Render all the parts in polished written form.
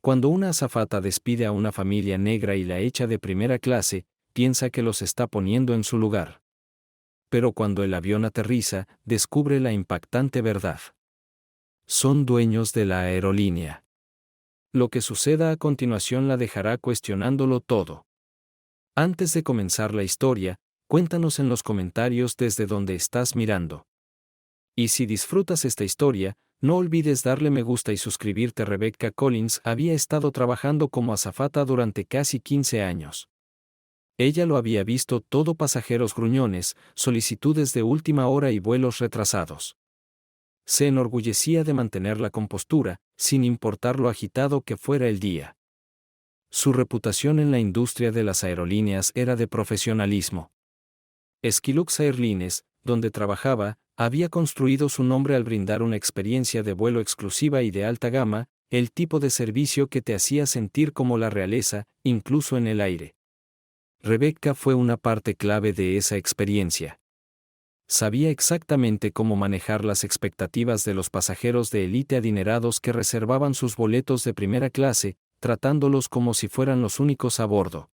Cuando una azafata despide a una familia negra y la echa de primera clase, piensa que los está poniendo en su lugar. Pero cuando el avión aterriza, descubre la impactante verdad. Son dueños de la aerolínea. Lo que suceda a continuación la dejará cuestionándolo todo. Antes de comenzar la historia, cuéntanos en los comentarios desde donde estás mirando. Y si disfrutas esta historia, no olvides darle me gusta y suscribirte. Rebecca Collins había estado trabajando como azafata durante casi 15 años. Ella lo había visto todo: pasajeros gruñones, solicitudes de última hora y vuelos retrasados. Se enorgullecía de mantener la compostura, sin importar lo agitado que fuera el día. Su reputación en la industria de las aerolíneas era de profesionalismo. Skilux Airlines, donde trabajaba, había construido su nombre al brindar una experiencia de vuelo exclusiva y de alta gama, el tipo de servicio que te hacía sentir como la realeza, incluso en el aire. Rebecca fue una parte clave de esa experiencia. Sabía exactamente cómo manejar las expectativas de los pasajeros de élite adinerados que reservaban sus boletos de primera clase, tratándolos como si fueran los únicos a bordo.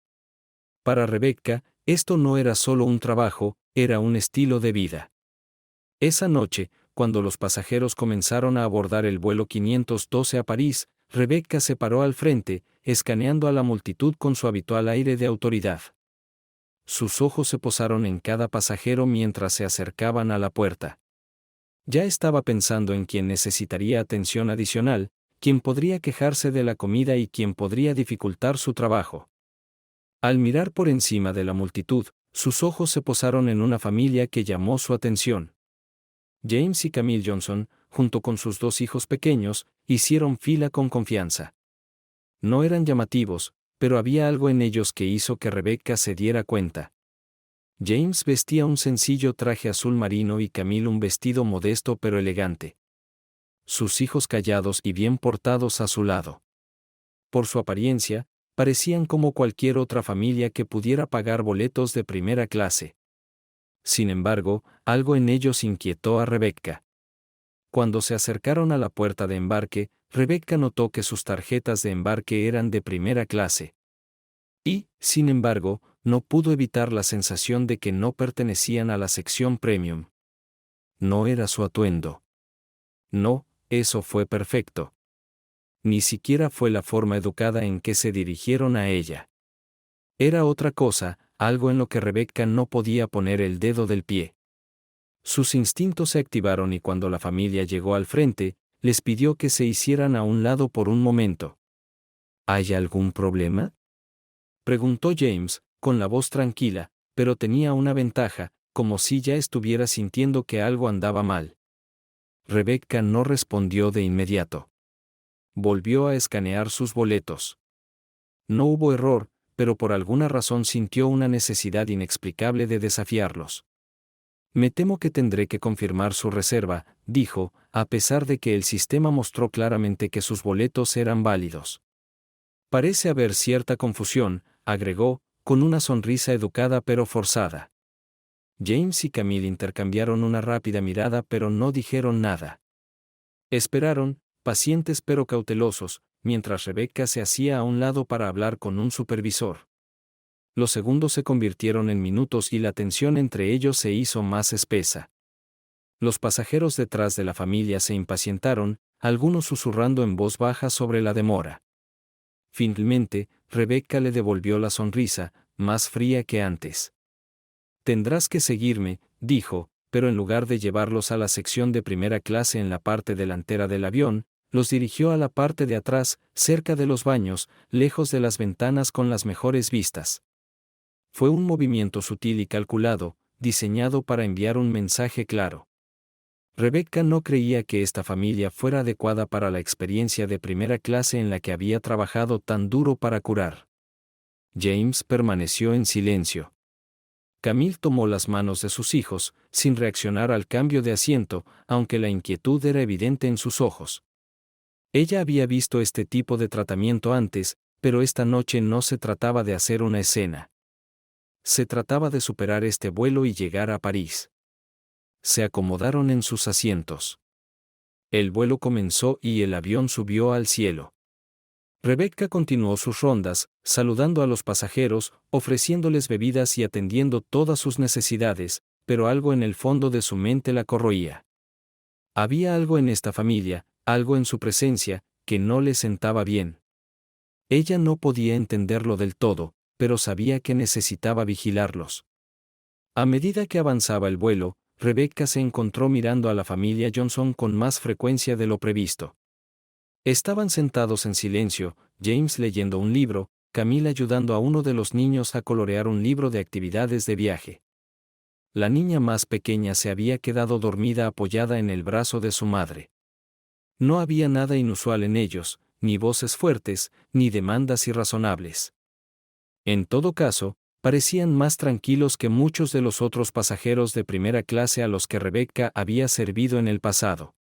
Para Rebecca, esto no era solo un trabajo, era un estilo de vida. Esa noche, cuando los pasajeros comenzaron a abordar el vuelo 512 a París, Rebecca se paró al frente, escaneando a la multitud con su habitual aire de autoridad. Sus ojos se posaron en cada pasajero mientras se acercaban a la puerta. Ya estaba pensando en quién necesitaría atención adicional, quién podría quejarse de la comida y quién podría dificultar su trabajo. Al mirar por encima de la multitud, sus ojos se posaron en una familia que llamó su atención. James y Camille Johnson, junto con sus 2 hijos pequeños, hicieron fila con confianza. No eran llamativos, pero había algo en ellos que hizo que Rebecca se diera cuenta. James vestía un sencillo traje azul marino y Camille un vestido modesto pero elegante. Sus hijos callados y bien portados a su lado. Por su apariencia, parecían como cualquier otra familia que pudiera pagar boletos de primera clase. Sin embargo, algo en ellos inquietó a Rebecca. Cuando se acercaron a la puerta de embarque, Rebecca notó que sus tarjetas de embarque eran de primera clase. Y, sin embargo, no pudo evitar la sensación de que no pertenecían a la sección premium. No era su atuendo. No, eso fue perfecto. Ni siquiera fue la forma educada en que se dirigieron a ella. Era otra cosa, algo en lo que Rebecca no podía poner el dedo del pie. Sus instintos se activaron y cuando la familia llegó al frente, les pidió que se hicieran a un lado por un momento. ¿Hay algún problema?, preguntó James, con la voz tranquila, pero tenía una ventaja, como si ya estuviera sintiendo que algo andaba mal. Rebecca no respondió de inmediato. Volvió a escanear sus boletos. No hubo error, pero por alguna razón sintió una necesidad inexplicable de desafiarlos. Me temo que tendré que confirmar su reserva, dijo, a pesar de que el sistema mostró claramente que sus boletos eran válidos. Parece haber cierta confusión, agregó, con una sonrisa educada pero forzada. James y Camille intercambiaron una rápida mirada pero no dijeron nada. Esperaron, pacientes pero cautelosos, mientras Rebecca se hacía a un lado para hablar con un supervisor. Los segundos se convirtieron en minutos y la tensión entre ellos se hizo más espesa. Los pasajeros detrás de la familia se impacientaron, algunos susurrando en voz baja sobre la demora. Finalmente, Rebecca le devolvió la sonrisa, más fría que antes. Tendrás que seguirme, dijo, pero en lugar de llevarlos a la sección de primera clase en la parte delantera del avión, los dirigió a la parte de atrás, cerca de los baños, lejos de las ventanas con las mejores vistas. Fue un movimiento sutil y calculado, diseñado para enviar un mensaje claro. Rebecca no creía que esta familia fuera adecuada para la experiencia de primera clase en la que había trabajado tan duro para curar. James permaneció en silencio. Camille tomó las manos de sus hijos, sin reaccionar al cambio de asiento, aunque la inquietud era evidente en sus ojos. Ella había visto este tipo de tratamiento antes, pero esta noche no se trataba de hacer una escena. Se trataba de superar este vuelo y llegar a París. Se acomodaron en sus asientos. El vuelo comenzó y el avión subió al cielo. Rebecca continuó sus rondas, saludando a los pasajeros, ofreciéndoles bebidas y atendiendo todas sus necesidades, pero algo en el fondo de su mente la corroía. Había algo en esta familia, algo en su presencia, que no le sentaba bien. Ella no podía entenderlo del todo, pero sabía que necesitaba vigilarlos. A medida que avanzaba el vuelo, Rebecca se encontró mirando a la familia Johnson con más frecuencia de lo previsto. Estaban sentados en silencio, James leyendo un libro, Camille ayudando a uno de los niños a colorear un libro de actividades de viaje. La niña más pequeña se había quedado dormida apoyada en el brazo de su madre. No había nada inusual en ellos, ni voces fuertes, ni demandas irrazonables. En todo caso, parecían más tranquilos que muchos de los otros pasajeros de primera clase a los que Rebecca había servido en el pasado.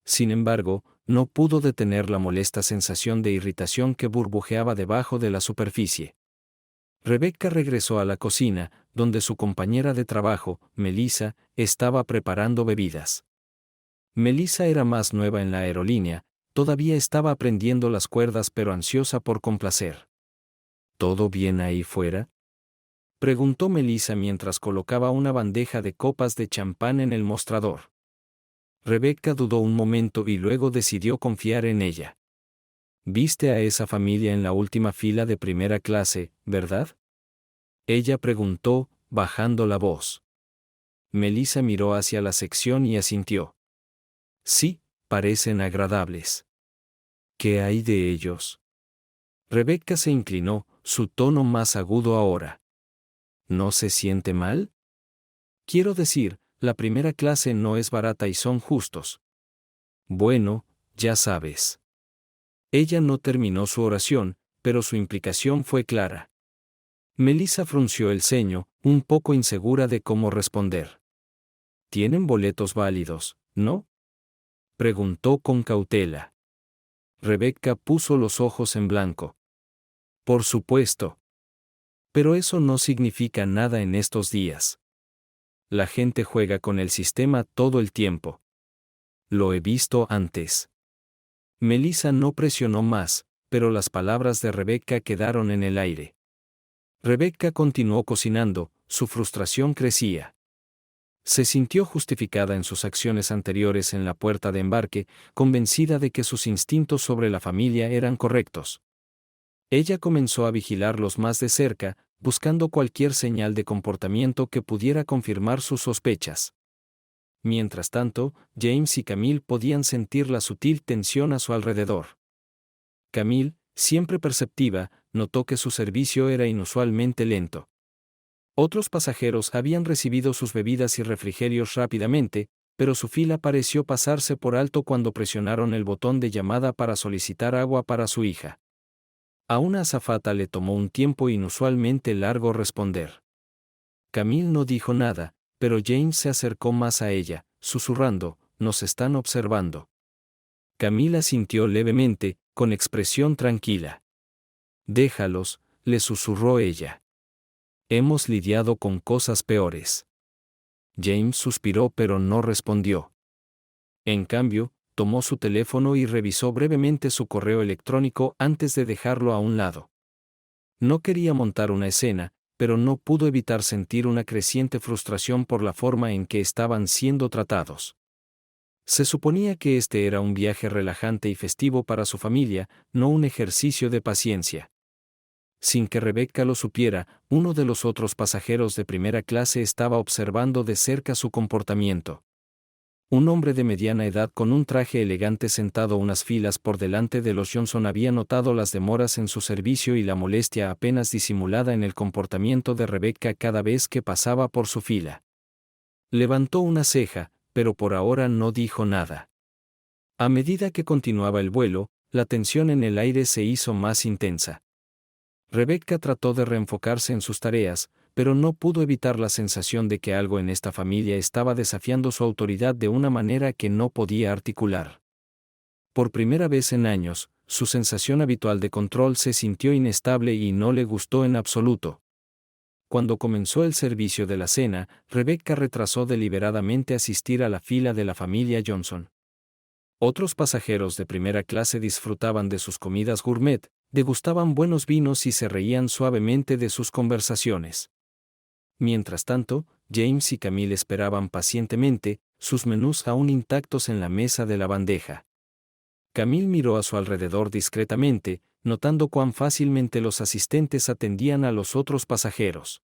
Sin embargo, no pudo detener la molesta sensación de irritación que burbujeaba debajo de la superficie. Rebecca regresó a la cocina, donde su compañera de trabajo, Melissa, estaba preparando bebidas. Melissa era más nueva en la aerolínea, todavía estaba aprendiendo las cuerdas pero ansiosa por complacer. ¿Todo bien ahí fuera?, preguntó Melissa mientras colocaba una bandeja de copas de champán en el mostrador. Rebecca dudó un momento y luego decidió confiar en ella. «¿Viste a esa familia en la última fila de primera clase, verdad?», ella preguntó, bajando la voz. Melissa miró hacia la sección y asintió. «Sí, parecen agradables». «¿Qué hay de ellos?». Rebecca se inclinó, su tono más agudo ahora. «¿No se siente mal?». «Quiero decir, la primera clase no es barata y son justos». «Bueno, ya sabes». Ella no terminó su oración, pero su implicación fue clara. Melissa frunció el ceño, un poco insegura de cómo responder. «Tienen boletos válidos, ¿no?», preguntó con cautela. Rebecca puso los ojos en blanco. «Por supuesto. Pero eso no significa nada en estos días. La gente juega con el sistema todo el tiempo. Lo he visto antes». Melissa no presionó más, pero las palabras de Rebecca quedaron en el aire. Rebecca continuó cocinando, su frustración crecía. Se sintió justificada en sus acciones anteriores en la puerta de embarque, convencida de que sus instintos sobre la familia eran correctos. Ella comenzó a vigilarlos más de cerca, buscando cualquier señal de comportamiento que pudiera confirmar sus sospechas. Mientras tanto, James y Camille podían sentir la sutil tensión a su alrededor. Camille, siempre perceptiva, notó que su servicio era inusualmente lento. Otros pasajeros habían recibido sus bebidas y refrigerios rápidamente, pero su fila pareció pasarse por alto cuando presionaron el botón de llamada para solicitar agua para su hija. A una azafata le tomó un tiempo inusualmente largo responder. Camille no dijo nada, pero James se acercó más a ella, susurrando, «Nos están observando». Camille asintió levemente, con expresión tranquila. «Déjalos», le susurró ella. «Hemos lidiado con cosas peores». James suspiró pero no respondió. En cambio, tomó su teléfono y revisó brevemente su correo electrónico antes de dejarlo a un lado. No quería montar una escena, pero no pudo evitar sentir una creciente frustración por la forma en que estaban siendo tratados. Se suponía que este era un viaje relajante y festivo para su familia, no un ejercicio de paciencia. Sin que Rebecca lo supiera, uno de los otros pasajeros de primera clase estaba observando de cerca su comportamiento. Un hombre de mediana edad con un traje elegante sentado unas filas por delante de los Johnson había notado las demoras en su servicio y la molestia apenas disimulada en el comportamiento de Rebecca cada vez que pasaba por su fila. Levantó una ceja, pero por ahora no dijo nada. A medida que continuaba el vuelo, la tensión en el aire se hizo más intensa. Rebecca trató de reenfocarse en sus tareas, pero no pudo evitar la sensación de que algo en esta familia estaba desafiando su autoridad de una manera que no podía articular. Por primera vez en años, su sensación habitual de control se sintió inestable y no le gustó en absoluto. Cuando comenzó el servicio de la cena, Rebecca retrasó deliberadamente asistir a la fila de la familia Johnson. Otros pasajeros de primera clase disfrutaban de sus comidas gourmet, degustaban buenos vinos y se reían suavemente de sus conversaciones. Mientras tanto, James y Camille esperaban pacientemente, sus menús aún intactos en la mesa de la bandeja. Camille miró a su alrededor discretamente, notando cuán fácilmente los asistentes atendían a los otros pasajeros.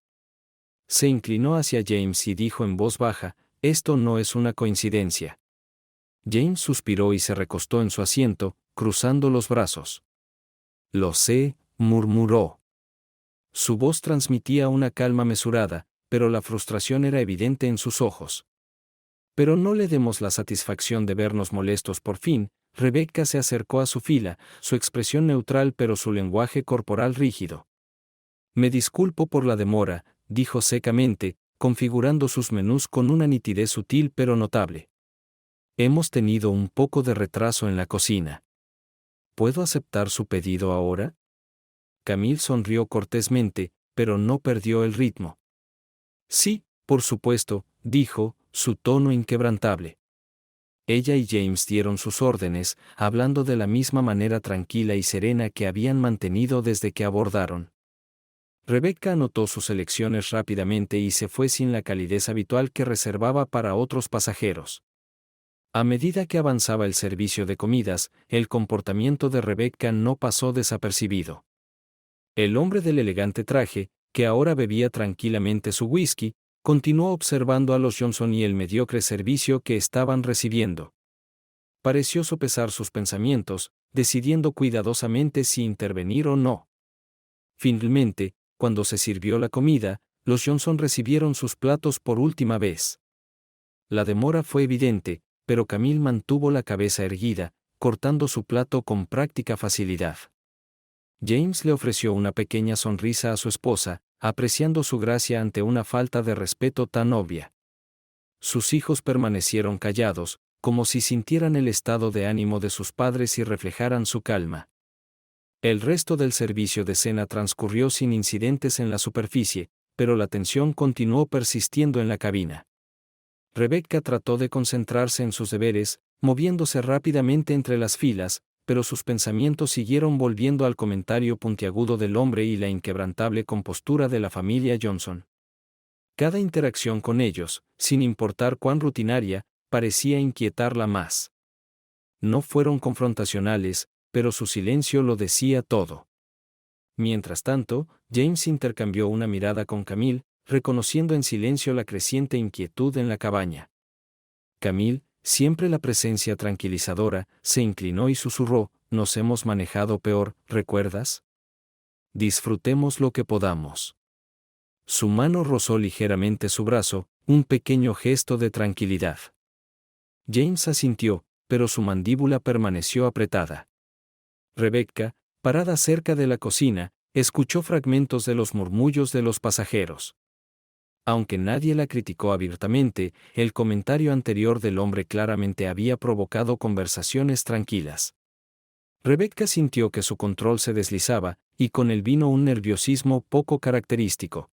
Se inclinó hacia James y dijo en voz baja: «Esto no es una coincidencia». James suspiró y se recostó en su asiento, cruzando los brazos. «Lo sé», murmuró. Su voz transmitía una calma mesurada, pero la frustración era evidente en sus ojos. «Pero no le demos la satisfacción de vernos molestos por fin». Rebecca se acercó a su fila, su expresión neutral pero su lenguaje corporal rígido. «Me disculpo por la demora», dijo secamente, configurando sus menús con una nitidez sutil pero notable. «Hemos tenido un poco de retraso en la cocina. ¿Puedo aceptar su pedido ahora?» Camille sonrió cortésmente, pero no perdió el ritmo. «Sí, por supuesto», dijo, su tono inquebrantable. Ella y James dieron sus órdenes, hablando de la misma manera tranquila y serena que habían mantenido desde que abordaron. Rebecca anotó sus elecciones rápidamente y se fue sin la calidez habitual que reservaba para otros pasajeros. A medida que avanzaba el servicio de comidas, el comportamiento de Rebecca no pasó desapercibido. El hombre del elegante traje, que ahora bebía tranquilamente su whisky, continuó observando a los Johnson y el mediocre servicio que estaban recibiendo. Pareció sopesar sus pensamientos, decidiendo cuidadosamente si intervenir o no. Finalmente, cuando se sirvió la comida, los Johnson recibieron sus platos por última vez. La demora fue evidente, pero Camille mantuvo la cabeza erguida, cortando su plato con práctica facilidad. James le ofreció una pequeña sonrisa a su esposa, apreciando su gracia ante una falta de respeto tan obvia. Sus hijos permanecieron callados, como si sintieran el estado de ánimo de sus padres y reflejaran su calma. El resto del servicio de cena transcurrió sin incidentes en la superficie, pero la tensión continuó persistiendo en la cabina. Rebecca trató de concentrarse en sus deberes, moviéndose rápidamente entre las filas, pero sus pensamientos siguieron volviendo al comentario puntiagudo del hombre y la inquebrantable compostura de la familia Johnson. Cada interacción con ellos, sin importar cuán rutinaria, parecía inquietarla más. No fueron confrontacionales, pero su silencio lo decía todo. Mientras tanto, James intercambió una mirada con Camille, reconociendo en silencio la creciente inquietud en la cabaña. Camille, siempre la presencia tranquilizadora, se inclinó y susurró: «Nos hemos manejado peor, ¿recuerdas? Disfrutemos lo que podamos». Su mano rozó ligeramente su brazo, un pequeño gesto de tranquilidad. James asintió, pero su mandíbula permaneció apretada. Rebecca, parada cerca de la cocina, escuchó fragmentos de los murmullos de los pasajeros. Aunque nadie la criticó abiertamente, el comentario anterior del hombre claramente había provocado conversaciones tranquilas. Rebecca sintió que su control se deslizaba, y con él vino un nerviosismo poco característico.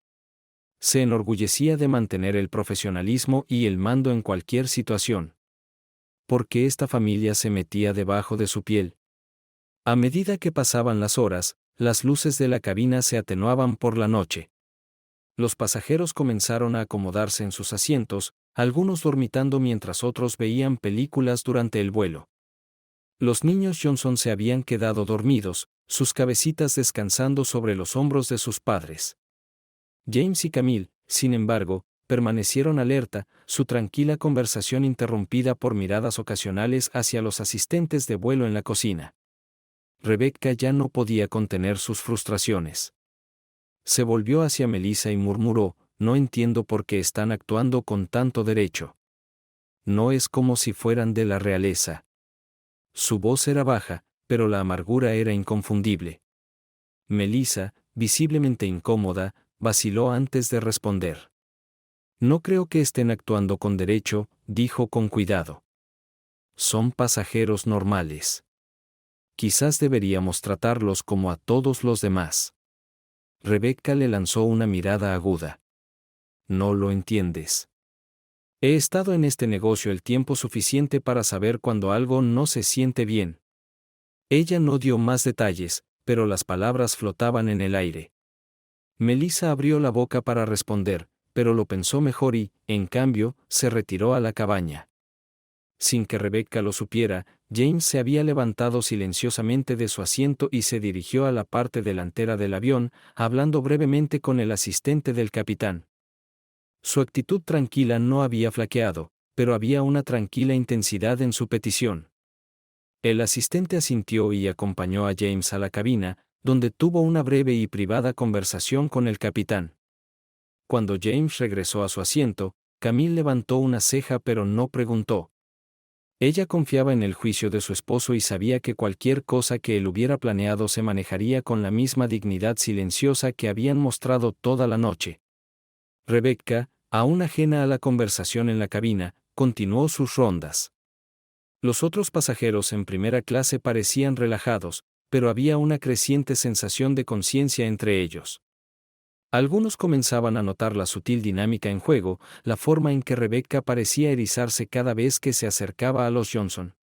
Se enorgullecía de mantener el profesionalismo y el mando en cualquier situación. ¿Por qué esta familia se metía debajo de su piel? A medida que pasaban las horas, las luces de la cabina se atenuaban por la noche. Los pasajeros comenzaron a acomodarse en sus asientos, algunos dormitando mientras otros veían películas durante el vuelo. Los niños Johnson se habían quedado dormidos, sus cabecitas descansando sobre los hombros de sus padres. James y Camille, sin embargo, permanecieron alerta, su tranquila conversación interrumpida por miradas ocasionales hacia los asistentes de vuelo en la cocina. Rebecca ya no podía contener sus frustraciones. Se volvió hacia Melissa y murmuró: «No entiendo por qué están actuando con tanto derecho. No es como si fueran de la realeza». Su voz era baja, pero la amargura era inconfundible. Melissa, visiblemente incómoda, vaciló antes de responder. «No creo que estén actuando con derecho», dijo con cuidado. «Son pasajeros normales. Quizás deberíamos tratarlos como a todos los demás». Rebecca le lanzó una mirada aguda. «No lo entiendes. He estado en este negocio el tiempo suficiente para saber cuando algo no se siente bien. Ella no dio más detalles, pero las palabras flotaban en el aire. Melissa abrió la boca para responder, pero lo pensó mejor y, en cambio, se retiró a la cabaña. Sin que Rebecca lo supiera, James se había levantado silenciosamente de su asiento y se dirigió a la parte delantera del avión, hablando brevemente con el asistente del capitán. Su actitud tranquila no había flaqueado, pero había una tranquila intensidad en su petición. El asistente asintió y acompañó a James a la cabina, donde tuvo una breve y privada conversación con el capitán. Cuando James regresó a su asiento, Camille levantó una ceja pero no preguntó. Ella confiaba en el juicio de su esposo y sabía que cualquier cosa que él hubiera planeado se manejaría con la misma dignidad silenciosa que habían mostrado toda la noche. Rebecca, aún ajena a la conversación en la cabina, continuó sus rondas. Los otros pasajeros en primera clase parecían relajados, pero había una creciente sensación de conciencia entre ellos. Algunos comenzaban a notar la sutil dinámica en juego, la forma en que Rebecca parecía erizarse cada vez que se acercaba a los Johnson.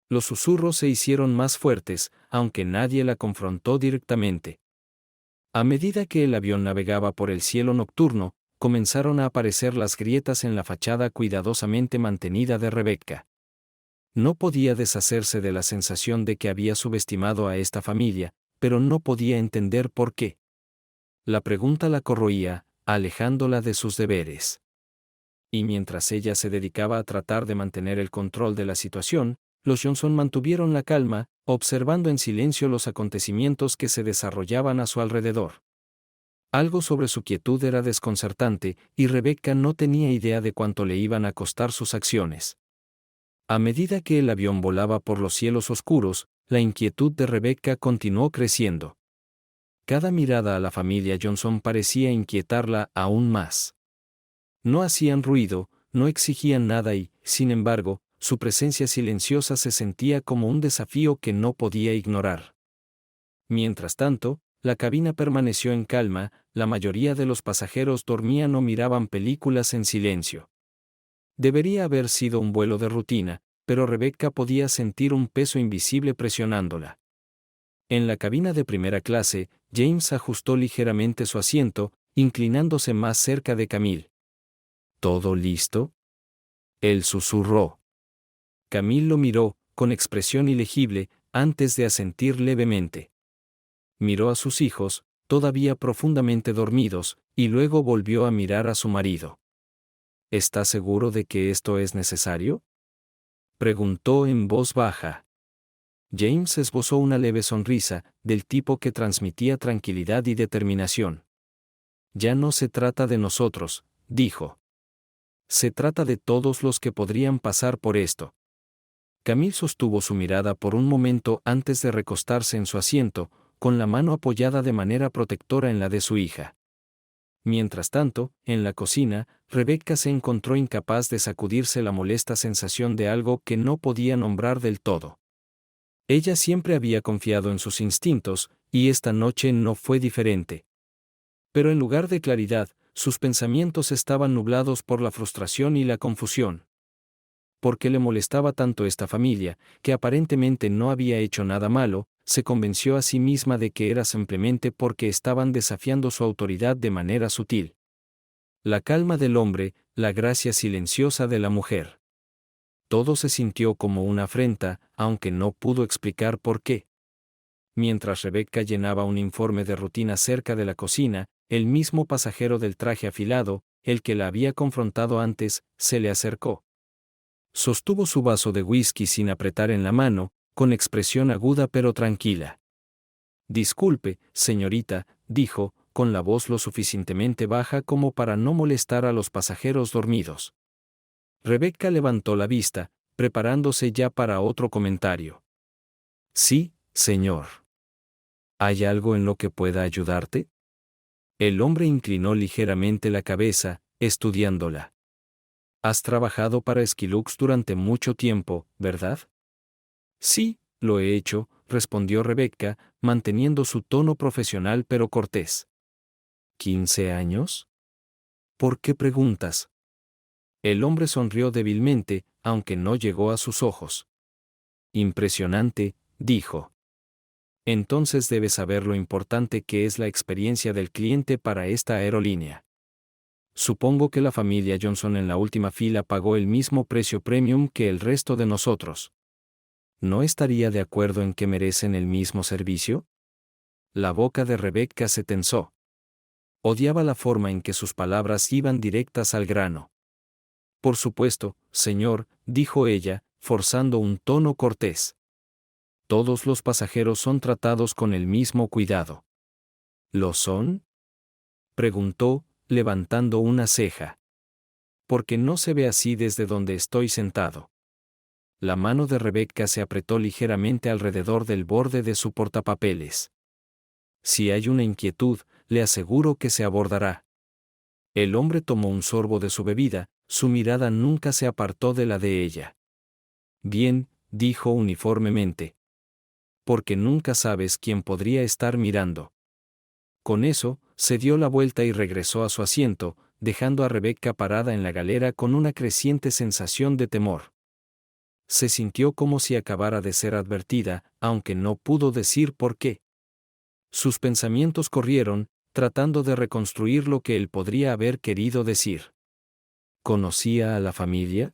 Los susurros se hicieron más fuertes, aunque nadie la confrontó directamente. A medida que el avión navegaba por el cielo nocturno, comenzaron a aparecer las grietas en la fachada cuidadosamente mantenida de Rebecca. No podía deshacerse de la sensación de que había subestimado a esta familia, pero no podía entender por qué. La pregunta la corroía, alejándola de sus deberes. Y mientras ella se dedicaba a tratar de mantener el control de la situación, los Johnson mantuvieron la calma, observando en silencio los acontecimientos que se desarrollaban a su alrededor. Algo sobre su quietud era desconcertante, y Rebecca no tenía idea de cuánto le iban a costar sus acciones. A medida que el avión volaba por los cielos oscuros, la inquietud de Rebecca continuó creciendo. Cada mirada a la familia Johnson parecía inquietarla aún más. No hacían ruido, no exigían nada y, sin embargo, su presencia silenciosa se sentía como un desafío que no podía ignorar. Mientras tanto, la cabina permaneció en calma, la mayoría de los pasajeros dormían o miraban películas en silencio. Debería haber sido un vuelo de rutina, pero Rebecca podía sentir un peso invisible presionándola. En la cabina de primera clase, James ajustó ligeramente su asiento, inclinándose más cerca de Camille. ¿Todo listo?, él susurró. Camille lo miró, con expresión ilegible, antes de asentir levemente. Miró a sus hijos, todavía profundamente dormidos, y luego volvió a mirar a su marido. ¿Está seguro de que esto es necesario?, preguntó en voz baja. James esbozó una leve sonrisa, del tipo que transmitía tranquilidad y determinación. Ya no se trata de nosotros, dijo. Se trata de todos los que podrían pasar por esto. Camille sostuvo su mirada por un momento antes de recostarse en su asiento, con la mano apoyada de manera protectora en la de su hija. Mientras tanto, en la cocina, Rebecca se encontró incapaz de sacudirse la molesta sensación de algo que no podía nombrar del todo. Ella siempre había confiado en sus instintos, y esta noche no fue diferente. Pero en lugar de claridad, sus pensamientos estaban nublados por la frustración y la confusión. ¿Por qué le molestaba tanto esta familia, que aparentemente no había hecho nada malo? Se convenció a sí misma de que era simplemente porque estaban desafiando su autoridad de manera sutil. La calma del hombre, la gracia silenciosa de la mujer. Todo se sintió como una afrenta, aunque no pudo explicar por qué. Mientras Rebecca llenaba un informe de rutina cerca de la cocina, el mismo pasajero del traje afilado, el que la había confrontado antes, se le acercó. Sostuvo su vaso de whisky sin apretar en la mano, con expresión aguda pero tranquila. Disculpe, señorita, dijo, con la voz lo suficientemente baja como para no molestar a los pasajeros dormidos. Rebecca levantó la vista, preparándose ya para otro comentario. Sí, señor. ¿Hay algo en lo que pueda ayudarte? El hombre inclinó ligeramente la cabeza, estudiándola. Has trabajado para Skilux durante mucho tiempo, ¿verdad? Sí, lo he hecho, respondió Rebecca, manteniendo su tono profesional pero cortés. ¿15 años? ¿Por qué preguntas? El hombre sonrió débilmente, aunque no llegó a sus ojos. Impresionante, dijo. Entonces debes saber lo importante que es la experiencia del cliente para esta aerolínea. Supongo que la familia Johnson en la última fila pagó el mismo precio premium que el resto de nosotros. ¿No estaría de acuerdo en que merecen el mismo servicio? La boca de Rebecca se tensó. Odiaba la forma en que sus palabras iban directas al grano. Por supuesto, señor, dijo ella, forzando un tono cortés. Todos los pasajeros son tratados con el mismo cuidado. ¿Lo son? Preguntó, levantando una ceja. Porque no se ve así desde donde estoy sentado. La mano de Rebecca se apretó ligeramente alrededor del borde de su portapapeles. Si hay una inquietud, le aseguro que se abordará. El hombre tomó un sorbo de su bebida, su mirada nunca se apartó de la de ella. Bien, dijo uniformemente. Porque nunca sabes quién podría estar mirando. Con eso, se dio la vuelta y regresó a su asiento, dejando a Rebecca parada en la galera con una creciente sensación de temor. Se sintió como si acabara de ser advertida, aunque no pudo decir por qué. Sus pensamientos corrieron, tratando de reconstruir lo que él podría haber querido decir. ¿Conocía a la familia?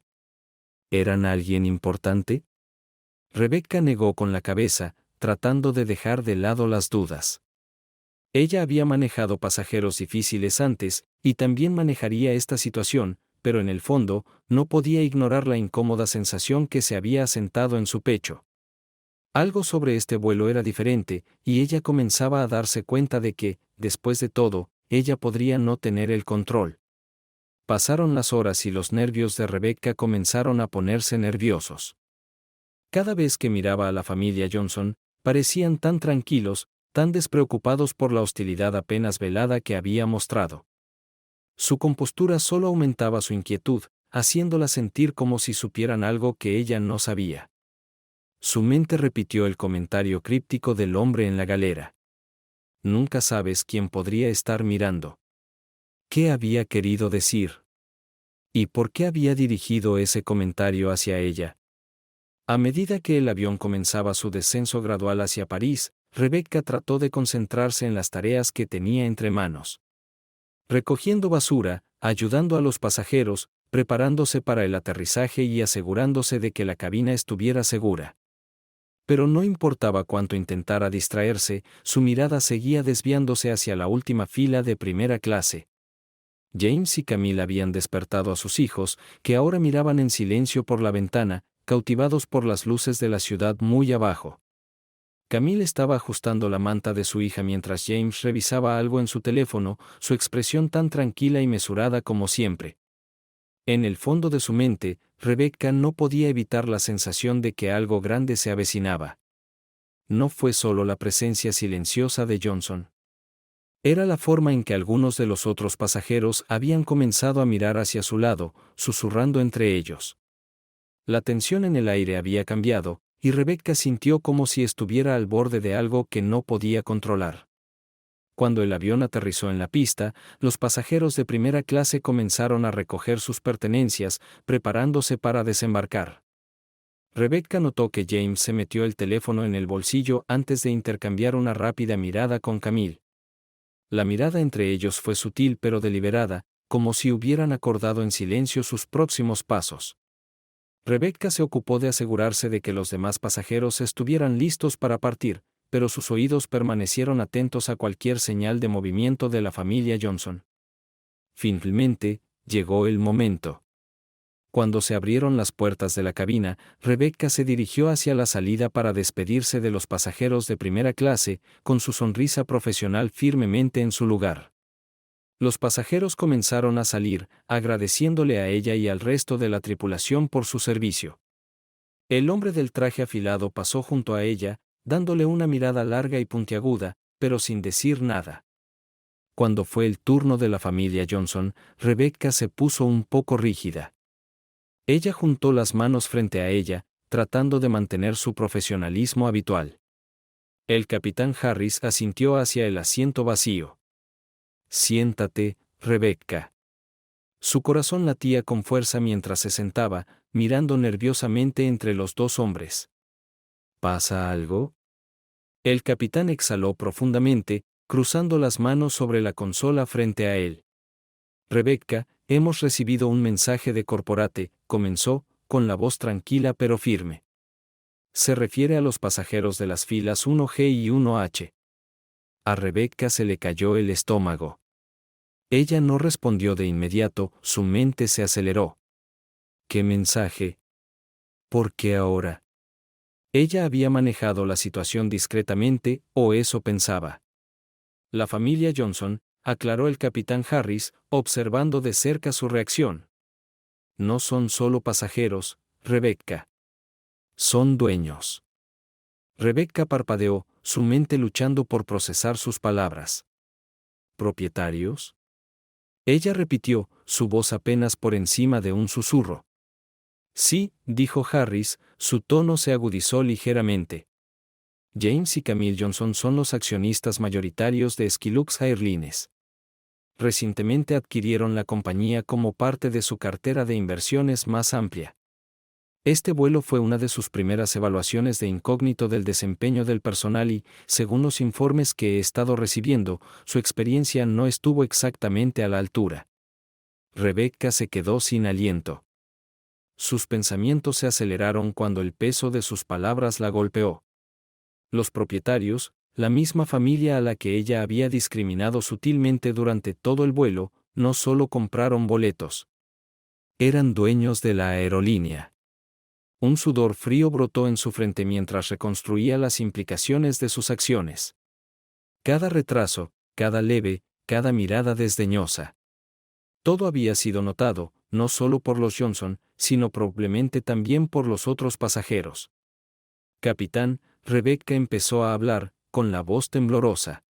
¿Eran alguien importante? Rebecca negó con la cabeza, tratando de dejar de lado las dudas. Ella había manejado pasajeros difíciles antes, y también manejaría esta situación, pero en el fondo, no podía ignorar la incómoda sensación que se había asentado en su pecho. Algo sobre este vuelo era diferente, y ella comenzaba a darse cuenta de que, después de todo, ella podría no tener el control. Pasaron las horas y los nervios de Rebecca comenzaron a ponerse nerviosos. Cada vez que miraba a la familia Johnson, parecían tan tranquilos, tan despreocupados por la hostilidad apenas velada que había mostrado. Su compostura solo aumentaba su inquietud, haciéndola sentir como si supieran algo que ella no sabía. Su mente repitió el comentario críptico del hombre en la galera. Nunca sabes quién podría estar mirando. ¿Qué había querido decir? ¿Y por qué había dirigido ese comentario hacia ella? A medida que el avión comenzaba su descenso gradual hacia París, Rebecca trató de concentrarse en las tareas que tenía entre manos. Recogiendo basura, ayudando a los pasajeros, preparándose para el aterrizaje y asegurándose de que la cabina estuviera segura. Pero no importaba cuánto intentara distraerse, su mirada seguía desviándose hacia la última fila de primera clase. James y Camille habían despertado a sus hijos, que ahora miraban en silencio por la ventana, cautivados por las luces de la ciudad muy abajo. Camille estaba ajustando la manta de su hija mientras James revisaba algo en su teléfono, su expresión tan tranquila y mesurada como siempre. En el fondo de su mente, Rebecca no podía evitar la sensación de que algo grande se avecinaba. No fue solo la presencia silenciosa de Johnson. Era la forma en que algunos de los otros pasajeros habían comenzado a mirar hacia su lado, susurrando entre ellos. La tensión en el aire había cambiado, y Rebecca sintió como si estuviera al borde de algo que no podía controlar. Cuando el avión aterrizó en la pista, los pasajeros de primera clase comenzaron a recoger sus pertenencias, preparándose para desembarcar. Rebecca notó que James se metió el teléfono en el bolsillo antes de intercambiar una rápida mirada con Camille. La mirada entre ellos fue sutil pero deliberada, como si hubieran acordado en silencio sus próximos pasos. Rebecca se ocupó de asegurarse de que los demás pasajeros estuvieran listos para partir, pero sus oídos permanecieron atentos a cualquier señal de movimiento de la familia Johnson. Finalmente, llegó el momento. Cuando se abrieron las puertas de la cabina, Rebecca se dirigió hacia la salida para despedirse de los pasajeros de primera clase, con su sonrisa profesional firmemente en su lugar. Los pasajeros comenzaron a salir, agradeciéndole a ella y al resto de la tripulación por su servicio. El hombre del traje afilado pasó junto a ella, dándole una mirada larga y puntiaguda, pero sin decir nada. Cuando fue el turno de la familia Johnson, Rebecca se puso un poco rígida. Ella juntó las manos frente a ella, tratando de mantener su profesionalismo habitual. El capitán Harris asintió hacia el asiento vacío. Siéntate, Rebecca. Su corazón latía con fuerza mientras se sentaba, mirando nerviosamente entre los dos hombres. ¿Pasa algo? El capitán exhaló profundamente, cruzando las manos sobre la consola frente a él. Rebecca, hemos recibido un mensaje de Corporate, comenzó, con la voz tranquila pero firme. Se refiere a los pasajeros de las filas 1G y 1H. A Rebecca se le cayó el estómago. Ella no respondió de inmediato, su mente se aceleró. ¿Qué mensaje? ¿Por qué ahora? Ella había manejado la situación discretamente, o eso pensaba. La familia Johnson, aclaró el capitán Harris, observando de cerca su reacción. No son solo pasajeros, Rebecca. Son dueños. Rebecca parpadeó, su mente luchando por procesar sus palabras. ¿Propietarios? Ella repitió, su voz apenas por encima de un susurro. Sí, dijo Harris, su tono se agudizó ligeramente. James y Camille Johnson son los accionistas mayoritarios de Skilux Airlines. Recientemente adquirieron la compañía como parte de su cartera de inversiones más amplia. Este vuelo fue una de sus primeras evaluaciones de incógnito del desempeño del personal y, según los informes que he estado recibiendo, su experiencia no estuvo exactamente a la altura. Rebecca se quedó sin aliento. Sus pensamientos se aceleraron cuando el peso de sus palabras la golpeó. Los propietarios, la misma familia a la que ella había discriminado sutilmente durante todo el vuelo, no solo compraron boletos. Eran dueños de la aerolínea. Un sudor frío brotó en su frente mientras reconstruía las implicaciones de sus acciones. Cada retraso, cada leve, cada mirada desdeñosa. Todo había sido notado, no solo por los Johnson, sino probablemente también por los otros pasajeros. Capitán, Rebecca empezó a hablar, con la voz temblorosa.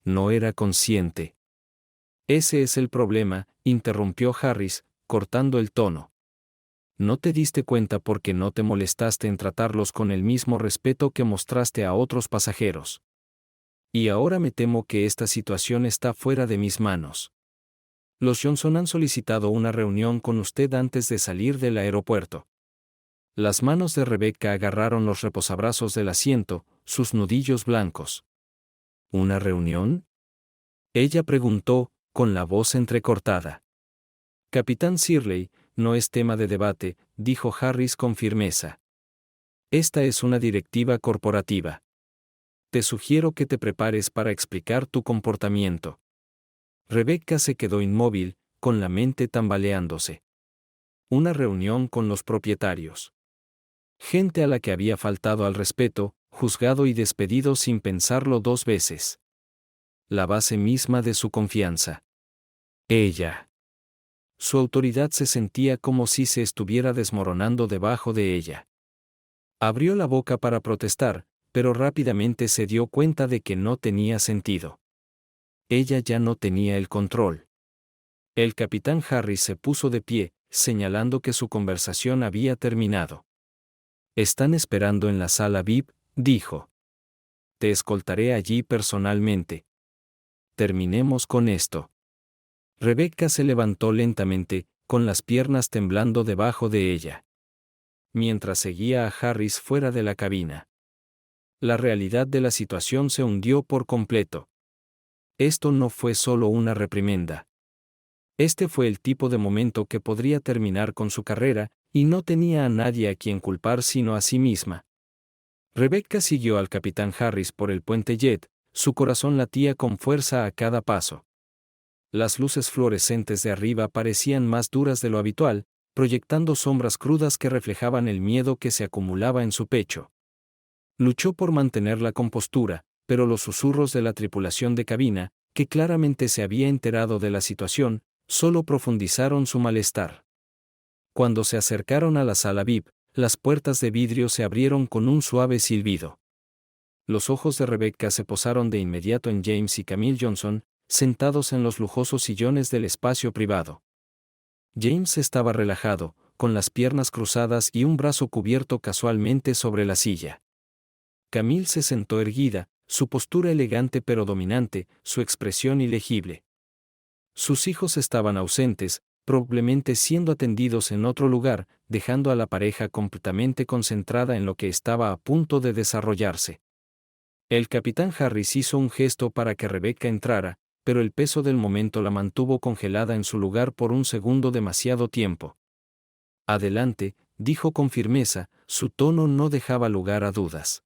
No era consciente. Ese es el problema, interrumpió Harris, cortando el tono. No te diste cuenta porque no te molestaste en tratarlos con el mismo respeto que mostraste a otros pasajeros. Y ahora me temo que esta situación está fuera de mis manos. Los Johnson han solicitado una reunión con usted antes de salir del aeropuerto. Las manos de Rebecca agarraron los reposabrazos del asiento, sus nudillos blancos. ¿Una reunión? Ella preguntó, con la voz entrecortada. Capitán Shirley, no es tema de debate, dijo Harris con firmeza. Esta es una directiva corporativa. Te sugiero que te prepares para explicar tu comportamiento. Rebecca se quedó inmóvil, con la mente tambaleándose. Una reunión con los propietarios. Gente a la que había faltado al respeto, juzgado y despedido sin pensarlo dos veces. La base misma de su confianza. Ella. Su autoridad se sentía como si se estuviera desmoronando debajo de ella. Abrió la boca para protestar, pero rápidamente se dio cuenta de que no tenía sentido. Ella ya no tenía el control. El capitán Harris se puso de pie, señalando que su conversación había terminado. Están esperando en la sala VIP, dijo. Te escoltaré allí personalmente. Terminemos con esto. Rebecca se levantó lentamente, con las piernas temblando debajo de ella. Mientras seguía a Harris fuera de la cabina. La realidad de la situación se hundió por completo. Esto no fue solo una reprimenda. Este fue el tipo de momento que podría terminar con su carrera, y no tenía a nadie a quien culpar sino a sí misma. Rebecca siguió al capitán Harris por el puente Jet, su corazón latía con fuerza a cada paso. Las luces fluorescentes de arriba parecían más duras de lo habitual, proyectando sombras crudas que reflejaban el miedo que se acumulaba en su pecho. Luchó por mantener la compostura, pero los susurros de la tripulación de cabina, que claramente se había enterado de la situación, solo profundizaron su malestar. Cuando se acercaron a la sala VIP, las puertas de vidrio se abrieron con un suave silbido. Los ojos de Rebecca se posaron de inmediato en James y Camille Johnson, sentados en los lujosos sillones del espacio privado. James estaba relajado, con las piernas cruzadas y un brazo cubierto casualmente sobre la silla. Camille se sentó erguida, su postura elegante pero dominante, su expresión ilegible. Sus hijos estaban ausentes, probablemente siendo atendidos en otro lugar, dejando a la pareja completamente concentrada en lo que estaba a punto de desarrollarse. El capitán Harris hizo un gesto para que Rebecca entrara, pero el peso del momento la mantuvo congelada en su lugar por un segundo demasiado tiempo. Adelante, dijo con firmeza, su tono no dejaba lugar a dudas.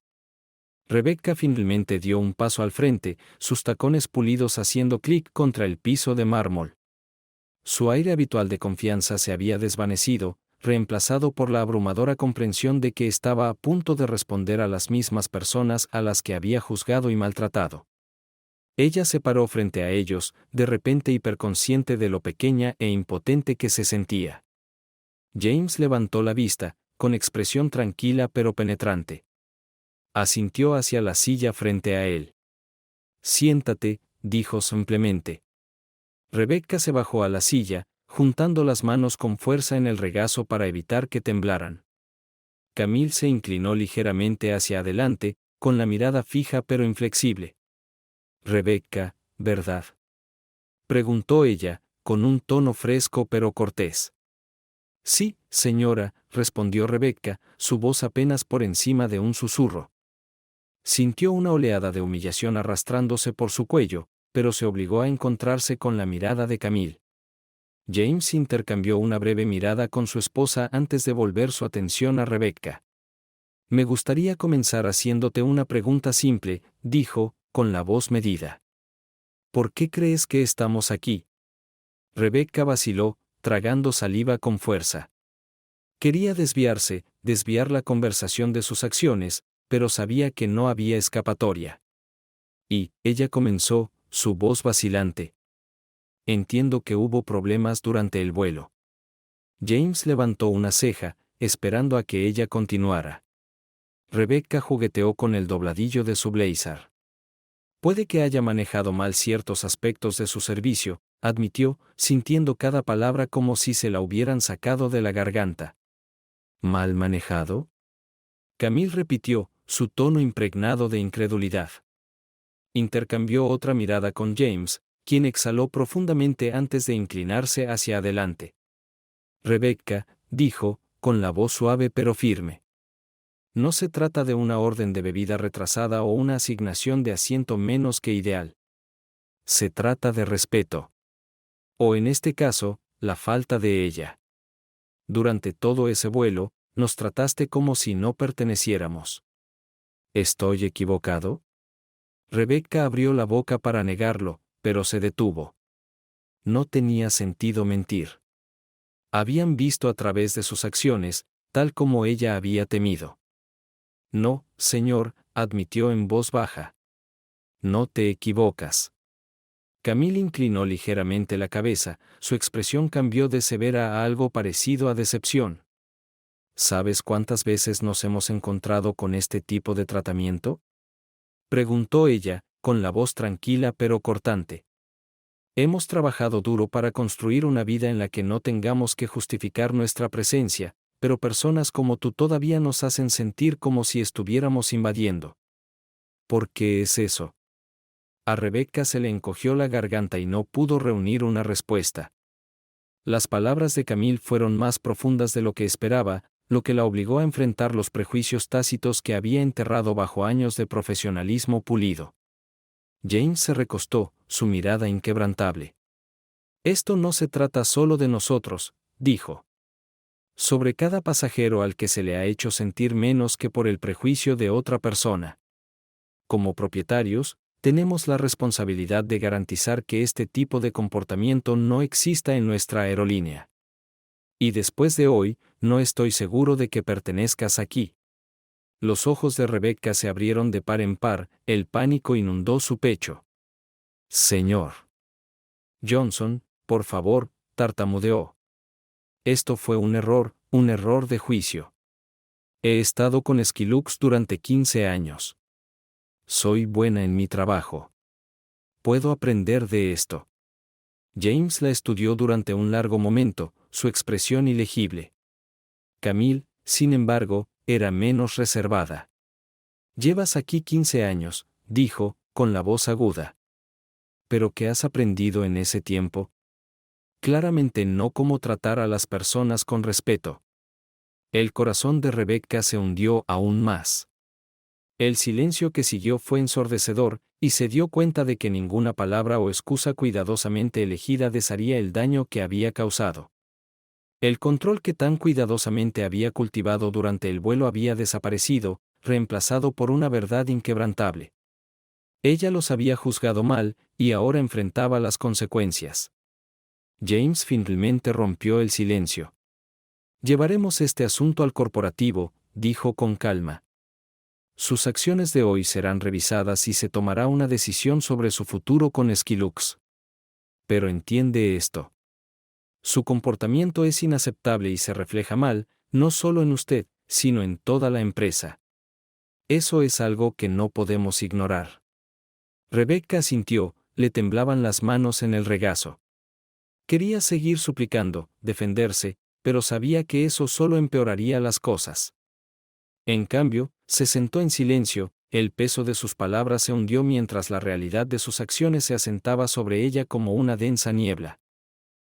Rebecca finalmente dio un paso al frente, sus tacones pulidos haciendo clic contra el piso de mármol. Su aire habitual de confianza se había desvanecido, reemplazado por la abrumadora comprensión de que estaba a punto de responder a las mismas personas a las que había juzgado y maltratado. Ella se paró frente a ellos, de repente hiperconsciente de lo pequeña e impotente que se sentía. James levantó la vista, con expresión tranquila pero penetrante. Asintió hacia la silla frente a él. «Siéntate», dijo simplemente. Rebecca se bajó a la silla, juntando las manos con fuerza en el regazo para evitar que temblaran. Camille se inclinó ligeramente hacia adelante, con la mirada fija pero inflexible. «Rebecca, ¿verdad?», preguntó ella, con un tono fresco pero cortés. «Sí, señora», respondió Rebecca, su voz apenas por encima de un susurro. Sintió una oleada de humillación arrastrándose por su cuello, pero se obligó a encontrarse con la mirada de Camille. James intercambió una breve mirada con su esposa antes de volver su atención a Rebecca. «Me gustaría comenzar haciéndote una pregunta simple», dijo, con la voz medida. «¿Por qué crees que estamos aquí?». Rebecca vaciló, tragando saliva con fuerza. Quería desviar la conversación de sus acciones, pero sabía que no había escapatoria. Y, ella comenzó, su voz vacilante. «Entiendo que hubo problemas durante el vuelo». James levantó una ceja, esperando a que ella continuara. Rebecca jugueteó con el dobladillo de su blazer. «Puede que haya manejado mal ciertos aspectos de su servicio», admitió, sintiendo cada palabra como si se la hubieran sacado de la garganta. «¿Mal manejado?», Camille repitió, su tono impregnado de incredulidad. Intercambió otra mirada con James, quien exhaló profundamente antes de inclinarse hacia adelante. «Rebecca», dijo, con la voz suave pero firme. «No se trata de una orden de bebida retrasada o una asignación de asiento menos que ideal. Se trata de respeto. O en este caso, la falta de ella. Durante todo ese vuelo, nos trataste como si no perteneciéramos». «¿Estoy equivocado?». Rebecca abrió la boca para negarlo, pero se detuvo. No tenía sentido mentir. Habían visto a través de sus acciones, tal como ella había temido. «No, señor», admitió en voz baja. «No te equivocas». Camille inclinó ligeramente la cabeza, su expresión cambió de severa a algo parecido a decepción. «¿Sabes cuántas veces nos hemos encontrado con este tipo de tratamiento?», preguntó ella, con la voz tranquila pero cortante. «Hemos trabajado duro para construir una vida en la que no tengamos que justificar nuestra presencia, pero personas como tú todavía nos hacen sentir como si estuviéramos invadiendo». «¿Por qué es eso?». A Rebecca se le encogió la garganta y no pudo reunir una respuesta. Las palabras de Camille fueron más profundas de lo que esperaba, lo que la obligó a enfrentar los prejuicios tácitos que había enterrado bajo años de profesionalismo pulido. James se recostó, su mirada inquebrantable. «Esto no se trata solo de nosotros», dijo. «Sobre cada pasajero al que se le ha hecho sentir menos que por el prejuicio de otra persona. Como propietarios, tenemos la responsabilidad de garantizar que este tipo de comportamiento no exista en nuestra aerolínea. Y después de hoy, no estoy seguro de que pertenezcas aquí». Los ojos de Rebecca se abrieron de par en par, el pánico inundó su pecho. «Señor Johnson, por favor», tartamudeó. «Esto fue un error de juicio. He estado con Skilux durante 15 años. Soy buena en mi trabajo. Puedo aprender de esto». James la estudió durante un largo momento, su expresión ilegible. Camille, sin embargo, era menos reservada. «Llevas aquí 15 años», dijo, con la voz aguda. «¿Pero qué has aprendido en ese tiempo?». claramente no cómo tratar a las personas con respeto. El corazón de Rebecca se hundió aún más. El silencio que siguió fue ensordecedor, y se dio cuenta de que ninguna palabra o excusa cuidadosamente elegida desharía el daño que había causado. El control que tan cuidadosamente había cultivado durante el vuelo había desaparecido, reemplazado por una verdad inquebrantable. Ella los había juzgado mal, y ahora enfrentaba las consecuencias. James finalmente rompió el silencio. Llevaremos este asunto al corporativo, dijo con calma. Sus acciones de hoy serán revisadas y se tomará una decisión sobre su futuro con Skilux. Pero entiende esto. Su comportamiento es inaceptable y se refleja mal, no solo en usted, sino en toda la empresa. Eso es algo que no podemos ignorar. Rebecca asintió, le temblaban las manos en el regazo. Quería seguir suplicando, defenderse, pero sabía que eso solo empeoraría las cosas. En cambio, se sentó en silencio, el peso de sus palabras se hundió mientras la realidad de sus acciones se asentaba sobre ella como una densa niebla.